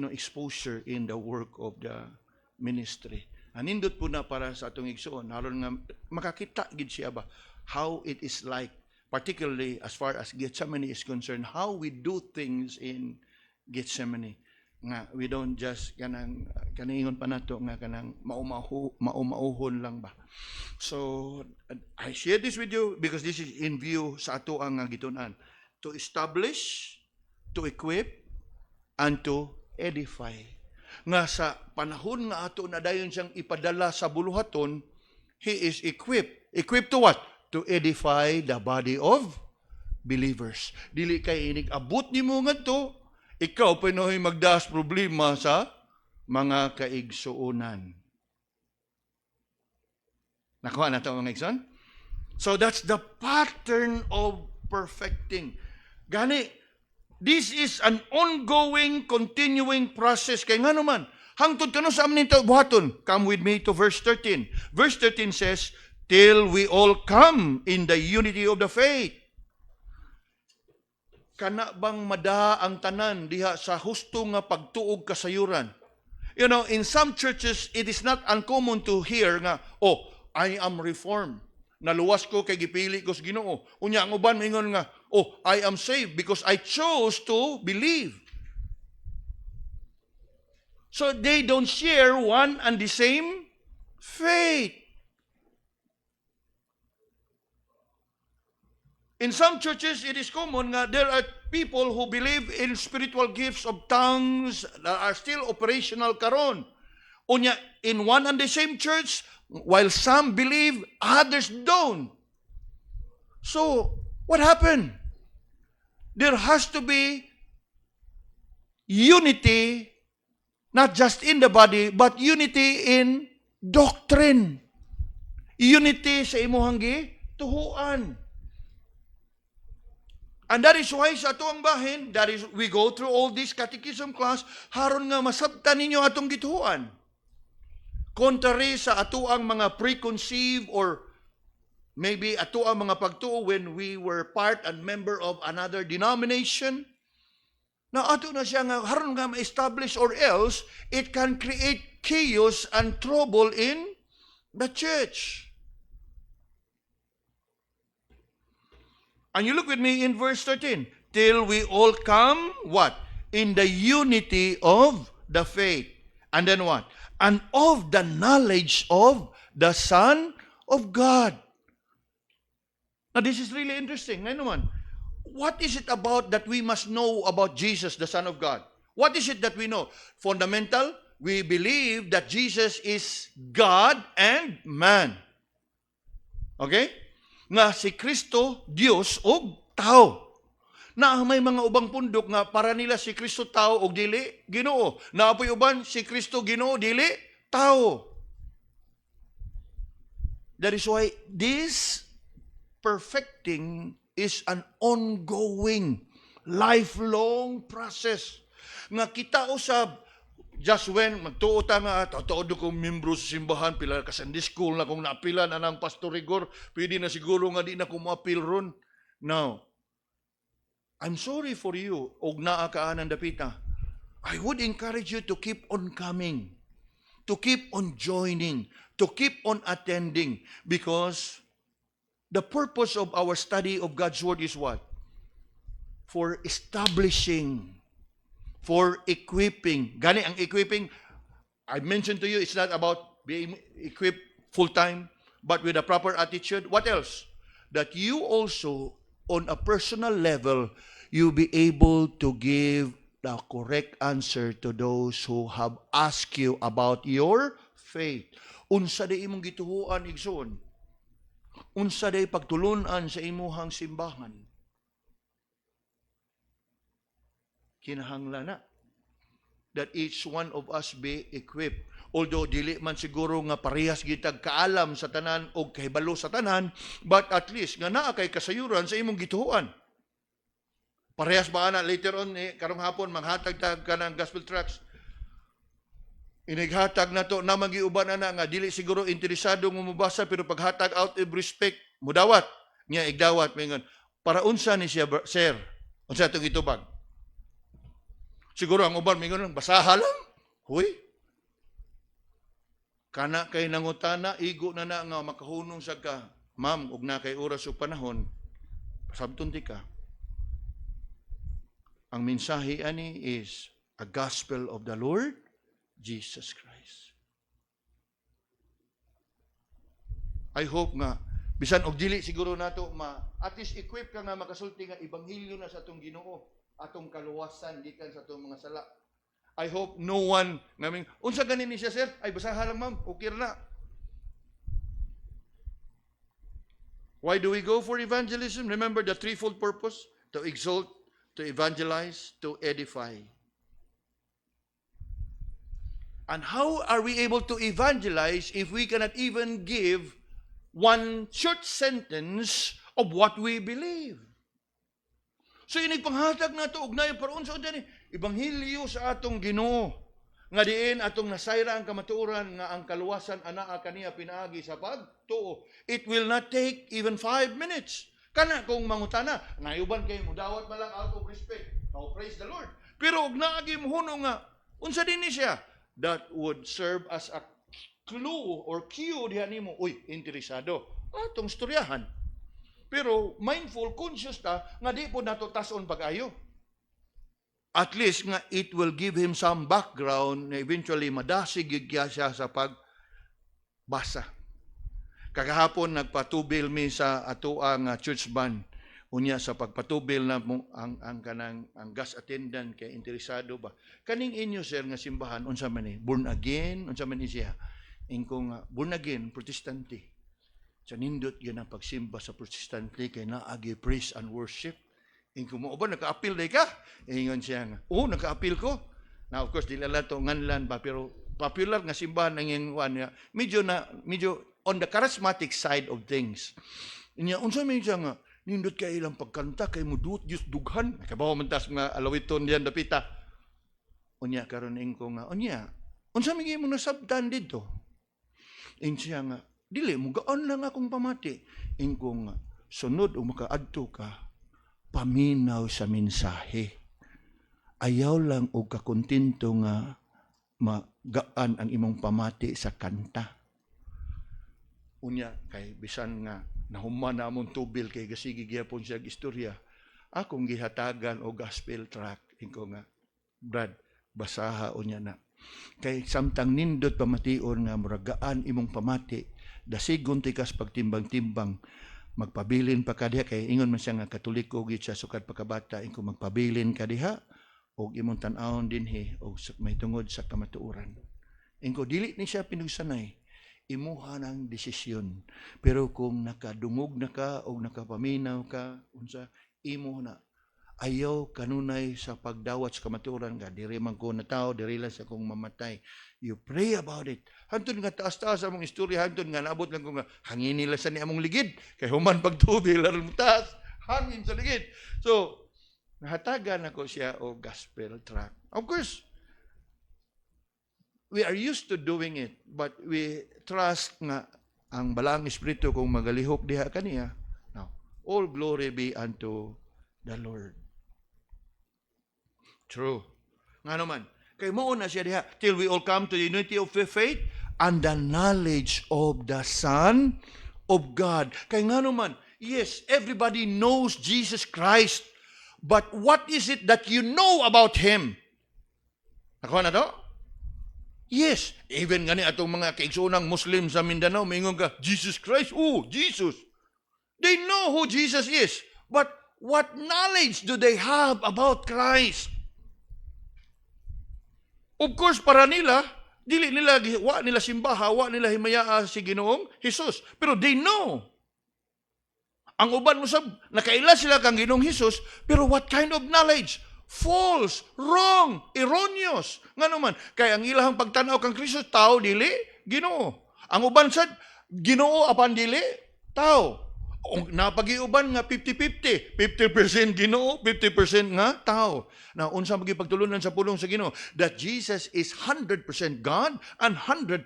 exposure in the work of the ministry. Anindot po na para sa atong igsoon, aron nga makakita gid siya ba how it is like, particularly as far as Gethsemane is concerned, how we do things in Gethsemane. Nga we don't just kaningon pa nato nga kanang maumauhon lang ba. So I share this with you because this is in view sa ato ang gitun-an, to establish, to equip, and to edify. Nga sa panahon nga ato na dayon siyang ipadala sa buluhaton, he is equipped. Equipped to what? To edify the body of believers. Dili kay inig-abot ni mo ngadto, ikaw pinoy magdaas problema sa mga kaigsuonan. Nakuha na ito mga igsoon? So that's the pattern of perfecting. Gani, this is an ongoing, continuing process. Kaya nga naman, hangtod ka no sa amin ito buhaton. Come with me to verse 13. Verse 13 says, till we all come in the unity of the faith. Kana bang mada ang tanan diha sa husto nga pagtuog kasayuran? You know, in some churches, it is not uncommon to hear nga, oh, I am reformed. Naluwas ko kay gipili ko sa Ginoo. Unya ang uban mingon nga, oh, I am saved because I chose to believe. So they don't share one and the same faith. In some churches, it is common nga there are people who believe in spiritual gifts of tongues that are still operational karon. Unya, in one and the same church, while some believe, others don't. So, what happened? There has to be unity, not just in the body, but unity in doctrine. Unity sa imuhang gituhuan. And that is why sa atuang bahin, that is, we go through all this catechism class, haron nga masabtan ninyo atong gituhuan. Contrary sa atuang mga preconceived or maybe atuang mga pagtuo when we were part and member of another denomination, na ato na siya nga haron nga ma-establish, or else it can create chaos and trouble in the church. And you look with me in verse 13. Till we all come, what? In the unity of the faith. And then what? And of the knowledge of the Son of God. Now this is really interesting. Ngayon naman, what is it about that we must know about Jesus, the Son of God? What is it that we know? Fundamental, we believe that Jesus is God and man. Okay? Nga si Kristo, Dios o tao. Na may mga ubang pundok nga para nila si Kristo tao o dili Ginoo. Na apoy uban si Kristo Ginoo dili tao. That is why this perfecting is an ongoing, lifelong process. Nga kita usab, just when magtuo ta nga, tawdo kong membro sa simbahan, pila ka Sunday school na kung naapila na ng Pastor Rigor, pwede na siguro nga di na kumapil ron. Now, I'm sorry for you, og naa kaanan dapita. I would encourage you to keep on coming, to keep on joining, to keep on attending, because the purpose of our study of God's Word is what? For establishing, for equipping. Gani ang equipping, I mentioned to you, it's not about being equipped full-time, but with a proper attitude. What else? That you also, on a personal level, you be able to give the correct answer to those who have asked you about your faith. Unsa day imong gituhuan, igsoon? Unsa day pagtulunan sa imuhang simbahan? Kinahanglan na that each one of us be equipped. Although dili man siguro nga parehas gitag kaalam sa tanan o kahibalo sa tanan, but at least nga naa kay kasayuran sa imong gituhuan. Parehas ba na later on karong hapon manghatag-tag ka ng gospel tracts. Inighatag na to na magiuban na nga dili siguro interesado mo mabasa pero paghatag out of respect mudawat niya igdawat mingon para unsa ni siya sir unsa tong itubag. Siguro ang uban mingon basaha lang. Huy. Kana kay nangutana igo na nga makahunong sa ka. Ma'am, ug na kay oras ug panahon. Sabton ti ka. Ang mensahe ani is a gospel of the Lord Jesus Christ. I hope nga bisan og dili siguro nato at least equip ka nga makasulti nga ebanghelyo na sa atong Ginoo, atong kaluwasan gikan sa atong mga sala. I hope no one ngaming unsa ganin ni siya sir? Ay basaha lang ma'am, okay na. Why do we go for evangelism? Remember the threefold purpose: to exalt, to evangelize, to edify. And how are we able to evangelize if we cannot even give one short sentence of what we believe? So inigpanghatag na ito, ugnayan paroon sa dyan ebanghelyo sa atong Ginoo. Nga diin atong nasayra ang kamatuoran nga ang kaluwasan anaa kaniya pinaagi sa pagtuo. It will not take even 5 minutes. Kana kung mangutana, ngayuban kayo mudawat malang out of respect. Oh, praise the Lord. Pero ugnaagi mo huno nga, unsa din ni siya? That would serve as a clue or cue diha nimo, uy, interesado. Atong storyahan. Pero mindful, conscious ta, nga di po nato tason pag-ayo. At least nga it will give him some background na eventually madasig siya sa pagbasa. Kagahapon nagpatubil mi sa ato ang church band. Unya sa pagpatubil na ang gas attendant kay interesado ba. Kaning inyo sir nga simbahan unsa man ni born again, unsa man ni siya. Ingko nga born again protestante. Sa nindot yan ang pagsimba sa protestante kay naagi praise and worship. Ingko mo ba naka-appeal day ka? Ingon siya nga, naka-appeal ko. Now of course dili lang to nganlan ba pero popular nga simbahan ang ingwan niya. Medyo on the charismatic side of things. Inya unsa man siya nga nindot kay ilang pagkanta kay mudut just dughan. Kabaw man tas nga alawiton diyan dapita. Unya karon ingko nga unya. Unsa man mo nasabtan didto? Siya nga dili mo gaon lang akong pamati. Ingko nga sunod o makaadto ka paminaw sa mensahe. Ayaw lang og kakontento nga magaan ang imong pamati sa kanta. Unya kay bisan nga nahuman na among tubil kay gasigi gyapon siya istorya. Akong gihatagan og gospel tract ingko nga Brad basaha unya na. Kay samtang nindot pamation nga muragaan imong pamati dasigon ti kas pagtimbang-timbang magpabilin pa ka diha kay ingon man siya nga katoliko gid siya sukad pagkabata ingko magpabilin ka diha og imong tan-awon dinhi og may tungod sa kamatuoran. Ingko dili ni siya pinugsanay imuha ng desisyon. Pero kung nakadungog na ka o nakapaminaw ka, unsa imo na ayaw kanunay sa pagdawat sa kamatuoran nga diri man ko na tao, diri lang sa kong mamatay. You pray about it. Hantun nga taas-taas among istorya, hantun nga naabot lang ko nga hangin nila sa ni among ligid kay human pagtubil aron taas. hangin sa ligid. So, nahatagan ako siya o gospel tract. Of course, we are used to doing it, but we trust nga ang balang espiritu kung magalihok diha kaniya. Now, all glory be unto the Lord. True. Nga naman, kay mo na siya diha, till we all come to the unity of faith and the knowledge of the Son of God. Kay nga naman, yes, everybody knows Jesus Christ, but what is it that you know about Him? Nakuha na to? Yes, even gani atong mga kaigsoonang Muslim sa Mindanao, maingon ka, Jesus Christ, oh, Jesus. They know who Jesus is, but what knowledge do they have about Christ? Of course, para nila, dili nila, wa nila simbaha, wa nila himayaa si Ginoong Jesus. Pero they know. Ang uban usab, nakaila sila kang Ginoong Jesus, pero what kind of knowledge? False, wrong, erroneous. Nga naman, kaya ang ilahang pagtanaw kang Kristo, tao, dili, Ginoo. Ang uban sad, Ginoo apan dili, tao. Napagiuban nga 50-50. 50% Ginoo, 50% nga tao. Na unsa magipagtulunan sa pulong sa Ginoo? That Jesus is 100% God and 100%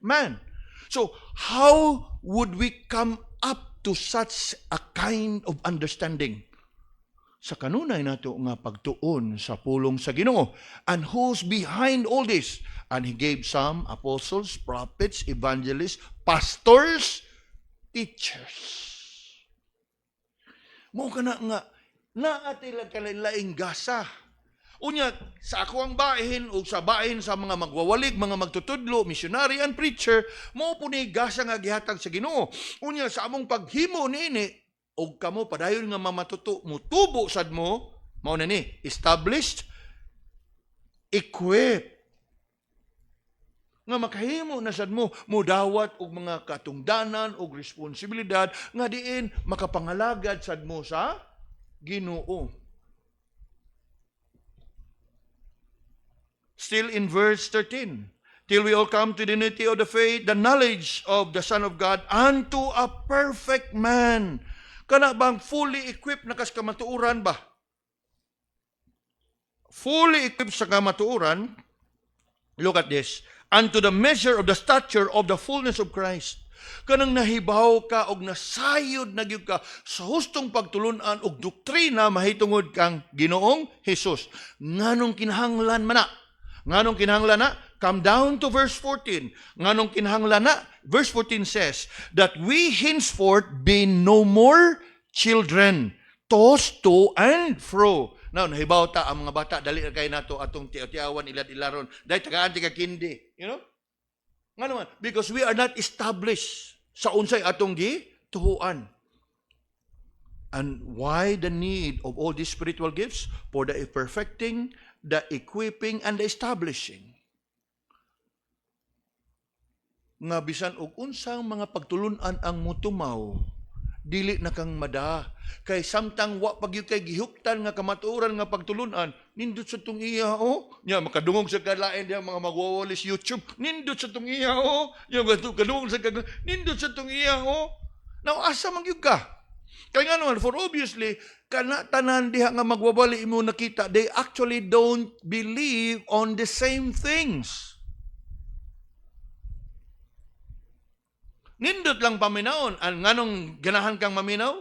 man. So, how would we come up to such a kind of understanding? Sa kanunay nato nga pagtuon sa pulong sa Ginoo. And who's behind all this? And He gave some apostles, prophets, evangelists, pastors, teachers. Mo kana nga naatila kalain gasa. Unya sa ako ang bahin o sa bahin sa mga magwawalig, mga magtutudlo, missionary and preacher, mo puni gasa nga gihatag sa Ginoo. Unya sa among paghimo niini og kamo padayon nga mamatuto mo tubo sad mo mao na ni established, equip nga makahimo na sad mo mudawat og mga katungdanan og responsibilidad nga diin makapangalagad sad mo sa Ginoo. Still in verse 13, till we all come to the unity of the faith, the knowledge of the Son of God, unto a perfect man. Kana bang fully equipped na kas kamatuuran ba? Fully equipped sa kamatuuran, look at this, unto the measure of the stature of the fullness of Christ. Kanang nahibaw ka og nasayod na gyud ka sa hustong pagtulunan og doktrina mahitungod kang Ginoong Hesus. Nganong kinahanglan man na? Nganong kinahanglan na? Come down to verse 14. Nganong kinahanglan na? Verse 14 says, that we henceforth be no more children, tossed to and fro. Now, nahibaw ta ang mga bata, dali na kayo nato atong tiyaw-tiyawan, ilad-ilaron. Dahil tagaan tika kindi. You know? Nga naman, because we are not established sa unsay atong gituhuan. And why the need of all these spiritual gifts? For the perfecting, the equipping, and the establishing. Nga bisan og unsang mga pagtulunan ang mutumaw, dili na kang mada. Kay samtang wa pagyud kay gihuptan nga kamatuoran nga pagtulunan, nindot sa tong iya o. Nya makadungog sa kalain diha mga magwawalis YouTube, nindot sa tong iya o. Nya kadungog sa nindot sa tong iya o. Now asa man gyud ka? Kay nga naman, for obviously, kana tanan diha nga magwawali imo nakita, they actually don't believe on the same things. Nindot lang paminaon. Ang nganong ganahan kang maminaw?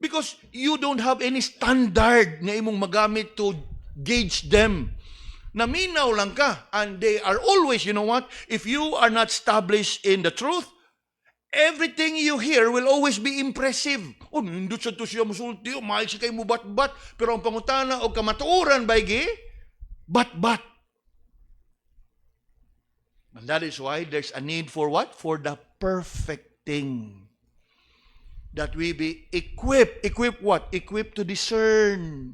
Because you don't have any standard na imong magamit to gauge them. Naminaw lang ka. And they are always, you know what? If you are not established in the truth, everything you hear will always be impressive. Oh, nindot sa to siya musulti, mahal siya kay mo bat-bat. Pero ang pangutana o kamatuoran ba bat-bat. And that is why there's a need for what? For the perfecting. That we be equipped. Equipped what? Equipped to discern.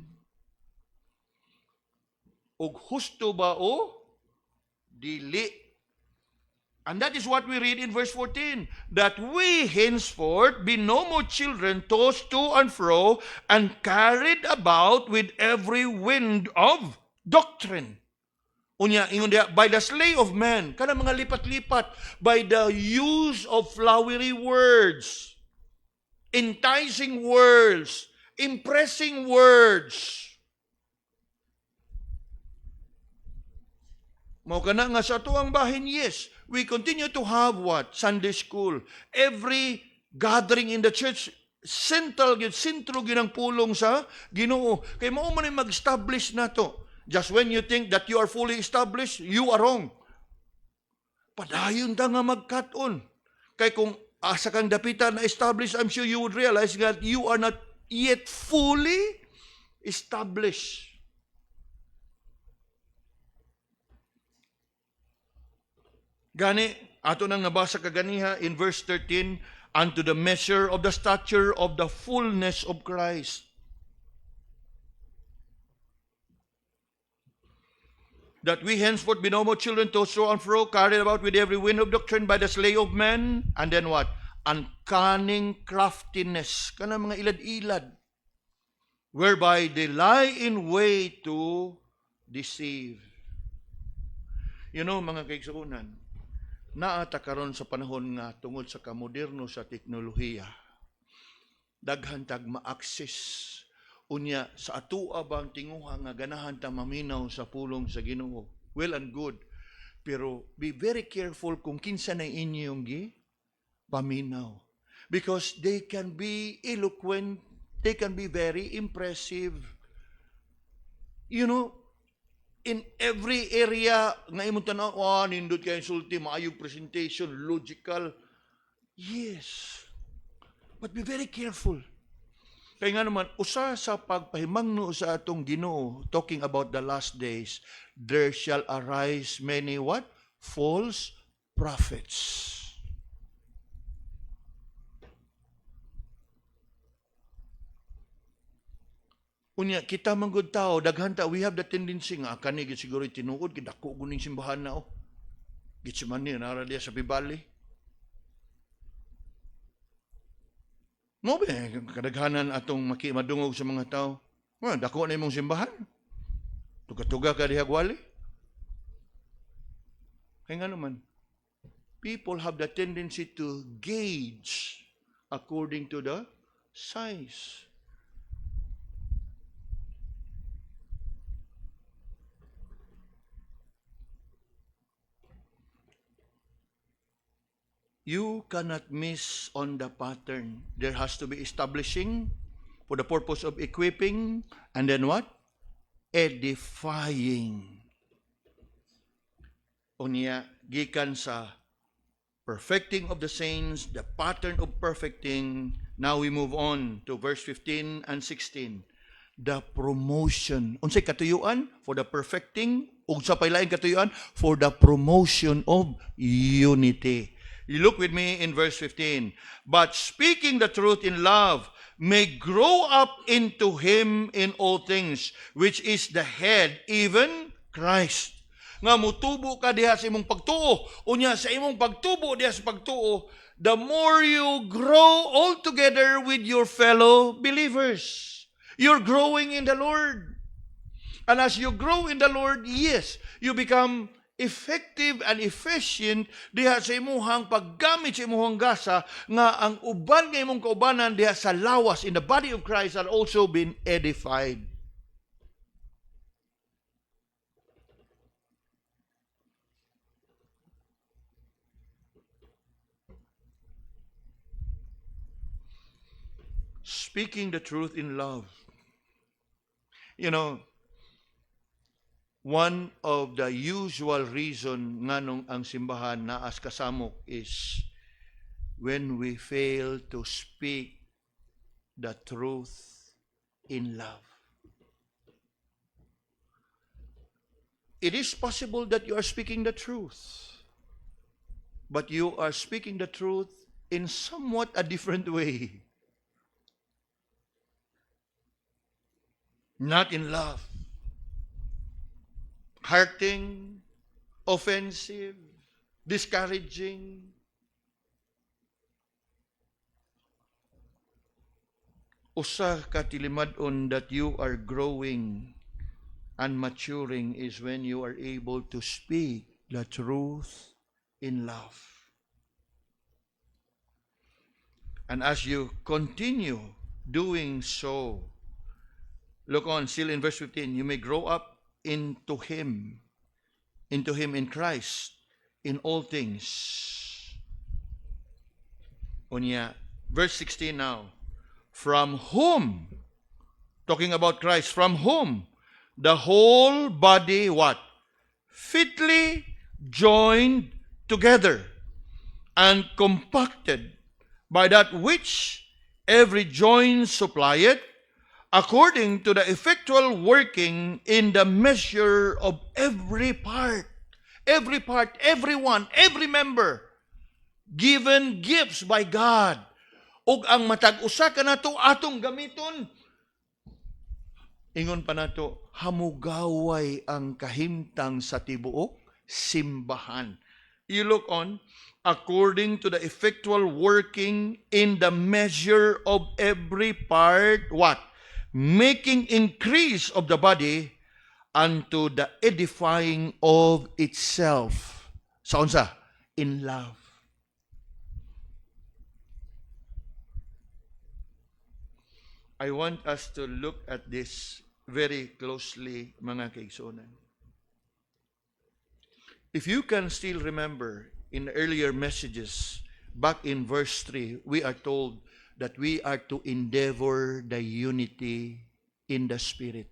Og husto ba o dili? And that is what we read in verse 14. That we henceforth be no more children tossed to and fro and carried about with every wind of doctrine. Unya, ingon diha, by the slay of man, kana mga lipat-lipat, by the use of flowery words, enticing words, Impressing words. Mao kana nga sa tuang bahin, yes, we continue to have what? Sunday school. Every gathering in the church, sentro gyud ang pulong sa Ginoo. Kay mao man mag-establish nato. Just when you think that you are fully established, you are wrong. Padayon ta nga magkat-on. Kay kung asa kang dapitan na established, I'm sure you would realize that you are not yet fully established. Gani, ato nang nabasa kaganiha in verse 13, unto the measure of the stature of the fullness of Christ. That we henceforth be no more children tossed to and fro, carried about with every wind of doctrine by the slay of men, and then what? Uncanning craftiness, kana mga ilad-ilad, whereby they lie in way to deceive. You know, mga kaigsuunan, naata karon sa panahon nga tungod sa kamoderno sa teknolohiya, daghan tag ma-access unya sa atua bang tinguha nga ganahan ta maminaw sa pulong sa Ginoo. Well and good, pero be very careful kung kinsa na inyong paminaw, because they can be eloquent, they can be very impressive. You know, in every area nga imong tanaw, nindot kay sulti, maayong presentation, logical. Yes. But be very careful. Kaya nga naman, usa sa pagpahimangno sa atong Ginoo, talking about the last days, there shall arise many what? False prophets. Unya, kita manggod tao, daghan ta, we have the tendency nga, kani siguro tinuod, kidako guning simbahan na, gitsuman niya, nara diya sa Pibali. Mo ba, kadaghanan atong madungog sa mga tao, dako na imong simbahan. Tuga-tuga ka diha gwali. Kaya nga naman, people have the tendency to gauge according to the size. You cannot miss on the pattern. There has to be establishing for the purpose of equipping, and then what? Edifying. Unya, gikan sa perfecting of the saints, the pattern of perfecting. Now we move on to verse 15 and 16. The promotion. Unsay katuyuan? For the perfecting. Ug sa paylaing katuyuan? For the promotion of unity. You look with me in verse 15. But speaking the truth in love may grow up into him in all things, which is the head, even Christ. Nga mutubo ka diha sa imong pagtuo. Unya sa imong pagtubo diha sa pagtuo, the more you grow all together with your fellow believers. You're growing in the Lord. And as you grow in the Lord, yes, you become effective and efficient diha sa imuhang paggamit sa imuhang gasa, nga ang uban nga imong kaubanan diha sa lawas in the body of Christ are also been edified. Speaking the truth in love. You know, one of the usual reason nganong ang simbahan naas kasamok is when we fail to speak the truth in love. It is possible that you are speaking the truth, but you are speaking the truth in somewhat a different way. Not in love. Hurting, offensive, discouraging. Usa ka tilimadon that you are growing and maturing is when you are able to speak the truth in love. And as you continue doing so. Look on, still in verse 15, you may grow up into Him in Christ, in all things. Unya, verse 16 now, from whom, talking about Christ, from whom the whole body, what? Fitly joined together and compacted by that which every joint supplieth, according to the effectual working in the measure of every part, everyone, every member, given gifts by God. Ug ang matag usa ka nato atong gamiton, ingon pa nato, hamugaway ang kahimtang sa tibuok simbahan. You look on, according to the effectual working in the measure of every part, what? Making increase of the body unto the edifying of itself. Sa unsa? In love. I want us to look at this very closely, mga kaigsunan. If you can still remember in earlier messages, back in verse 3, we are told that we are to endeavor the unity in the Spirit.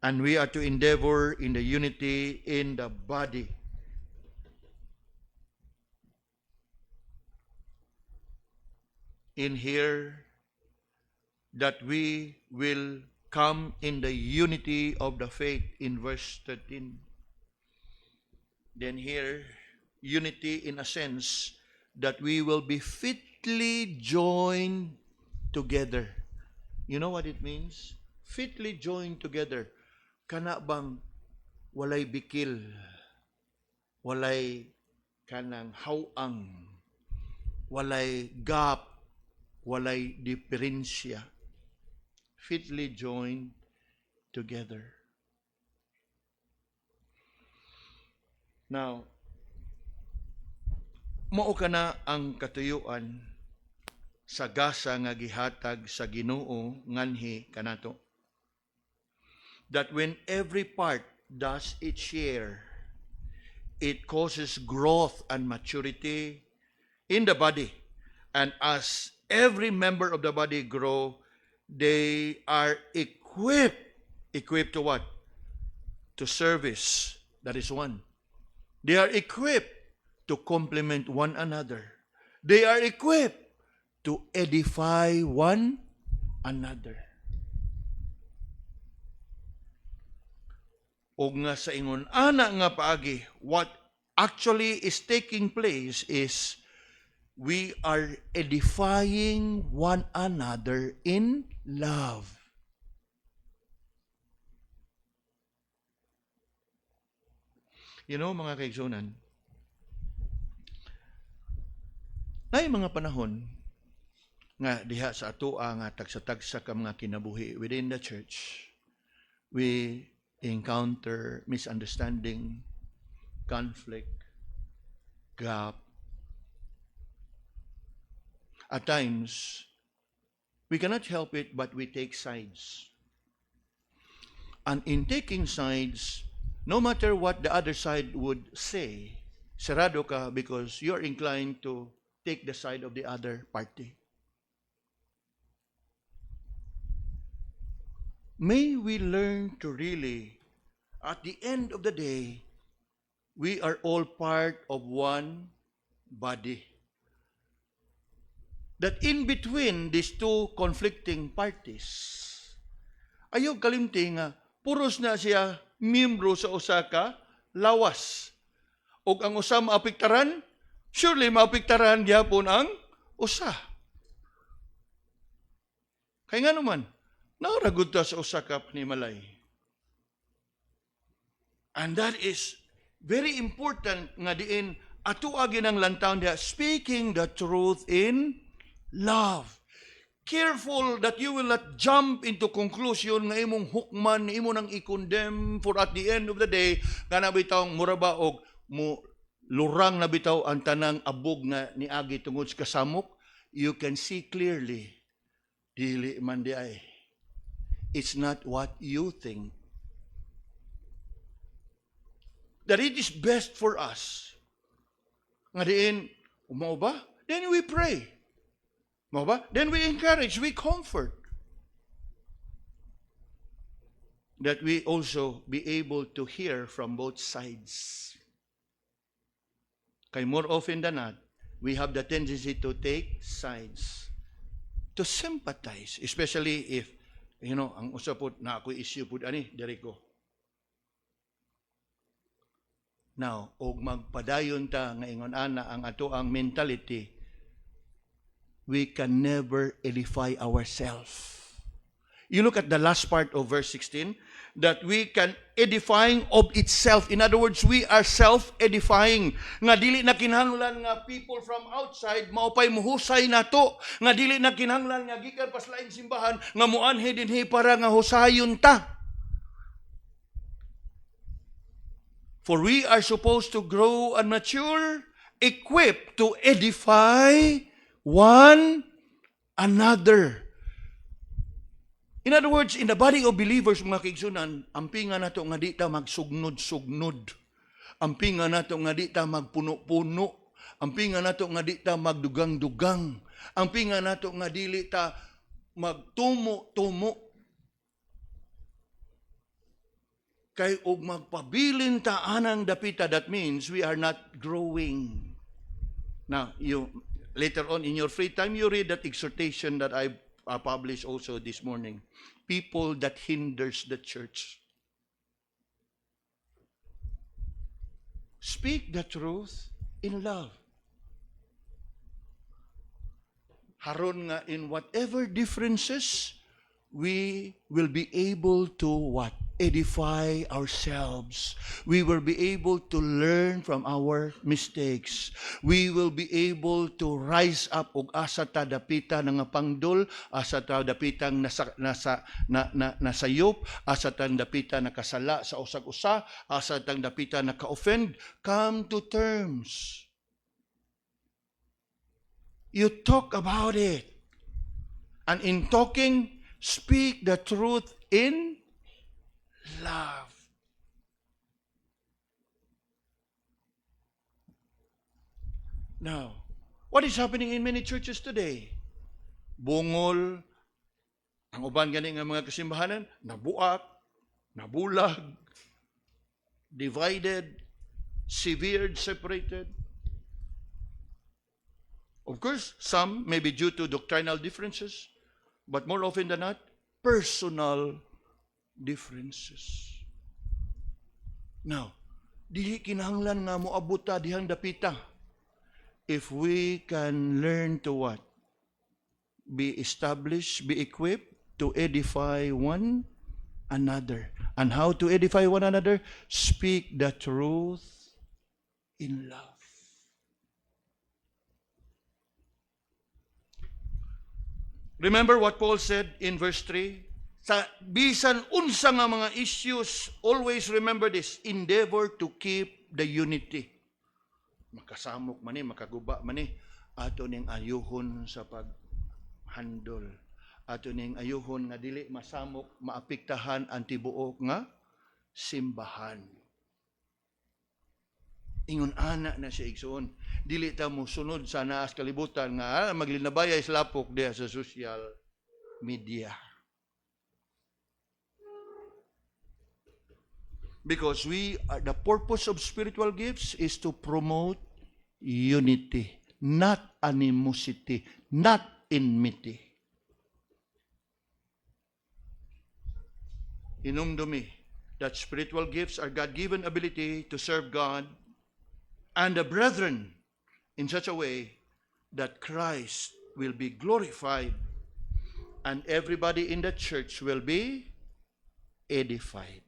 And we are to endeavor in the unity in the body. In here, that we will come in the unity of the faith in verse 13. Then here, unity in a sense that we will be fitly joined together. You know what it means? Fitly joined together. Kana bang walay bikil, walay kanang hawang, walay gap, walay diferensya. Fitly joined together. Now, mao kana ang katuyuan sa gasa nga gihatag sa Ginoo nganhi kanato. That when every part does its share, it causes growth and maturity in the body. And as every member of the body grow, they are equipped. Equipped to what? To service. That is one. They are equipped to complement one another. They are equipped to edify one another. O nga sa ingon, ana nga paagi, what actually is taking place is we are edifying one another in love. You know, mga kaigsunan, na mga panahon nga diha sa atoa nga tagsa-tagsa ka mga kinabuhi within the church, we encounter misunderstanding, conflict, gap. At times, we cannot help it but we take sides. And in taking sides, no matter what the other side would say, sarado ka because you're inclined to take the side of the other party. May we learn to really, at the end of the day, we are all part of one body. That in between these two conflicting parties, ayaw kalimti nga, puros na siya miyembro sa usa ka lawas. O ang usa maapektaran, surely maapektaran gyapon ang usa. Kaya nga naman, nauragod ta sa usa ka panimalay. And that is very important nga diin ato agi ng lantaw diha, speaking the truth in love. Careful that you will not jump into conclusion nga imong hukman, imo nang i-condemn for at the end of the day, nga nabitaw muraba og mo lurang nabitaw ang tanang abog nga niagi tungod sa kasamok. You can see clearly Dili man di ay. It's not what you think. That it is best for us. Nga diin, umao ba? Then we pray. Umao ba? Then we encourage, we comfort. That we also be able to hear from both sides. Kay more often than not, we have the tendency to take sides, to sympathize, especially if, ang usapot na ako issue po, Derico. Now, og magpadayon ta nga ingon ana ang ato ang mentality, we can never edify ourselves. You look at the last part of verse 16, that we can edifying of itself. In other words, we are self-edifying. Nga dili na kinahanglan nga people from outside maupay muhusay nato. Nga dili na kinahanglan nga gikan pas laing simbahan nga muanhe dinhi para nga husayon ta. For we are supposed to grow and mature, equipped to edify one another. In other words, in the body of believers, mga kaigsunan, ampingan nato nga di ta magsugnod-sugnod. Ampingan nato nga di ta magpuno-puno. Ampingan nato nga di ta magdugang-dugang. Ampingan nato nga dili ta magtumo-tumo. Kay og magpabilin ta anang dapita, that means we are not growing. Now, later on in your free time, you read that exhortation that I published also this morning. People that hinders the church. Speak the truth in love. Haron nga in whatever differences, we will be able to what? Edify ourselves. We will be able to learn from our mistakes. We will be able to rise up og asa ta dapita nga pangdol, asa ta dapitang nasayop, asa ta dapita nakasala sa usag-usa, asa ta dapita naka-offend. Come to terms. You talk about it. And in talking, speak the truth in love. Now, what is happening in many churches today? Bungol, ang uban gani nga mga kasimbahanan, nabuak, nabulag, divided, severed, separated. Of course, some may be due to doctrinal differences, but more often than not, personal differences. Now, dili kinahanglan nga moabot ta dihang dapita if we can learn to what? Be established, be equipped to edify one another. And how to edify one another? Speak the truth in love. Remember what Paul said in verse 3? Sa bisan unsa nga mga issues, always remember this, endeavor to keep the unity. Makasamok man ni, makaguba man ni, ato ning ayuhon sa paghandol. Ato ning ayuhon nga dili masamok, maapektahan ang tibuok nga simbahan. Ingon ana na siya igsoon. Dili ta mo sunod sa naas kalibutan nga maglinabaya islapok diha sa social media. Because the purpose of spiritual gifts is to promote unity, not animosity, not enmity. Inumdumi that spiritual gifts are God-given ability to serve God and the brethren in such a way that Christ will be glorified and everybody in the church will be edified.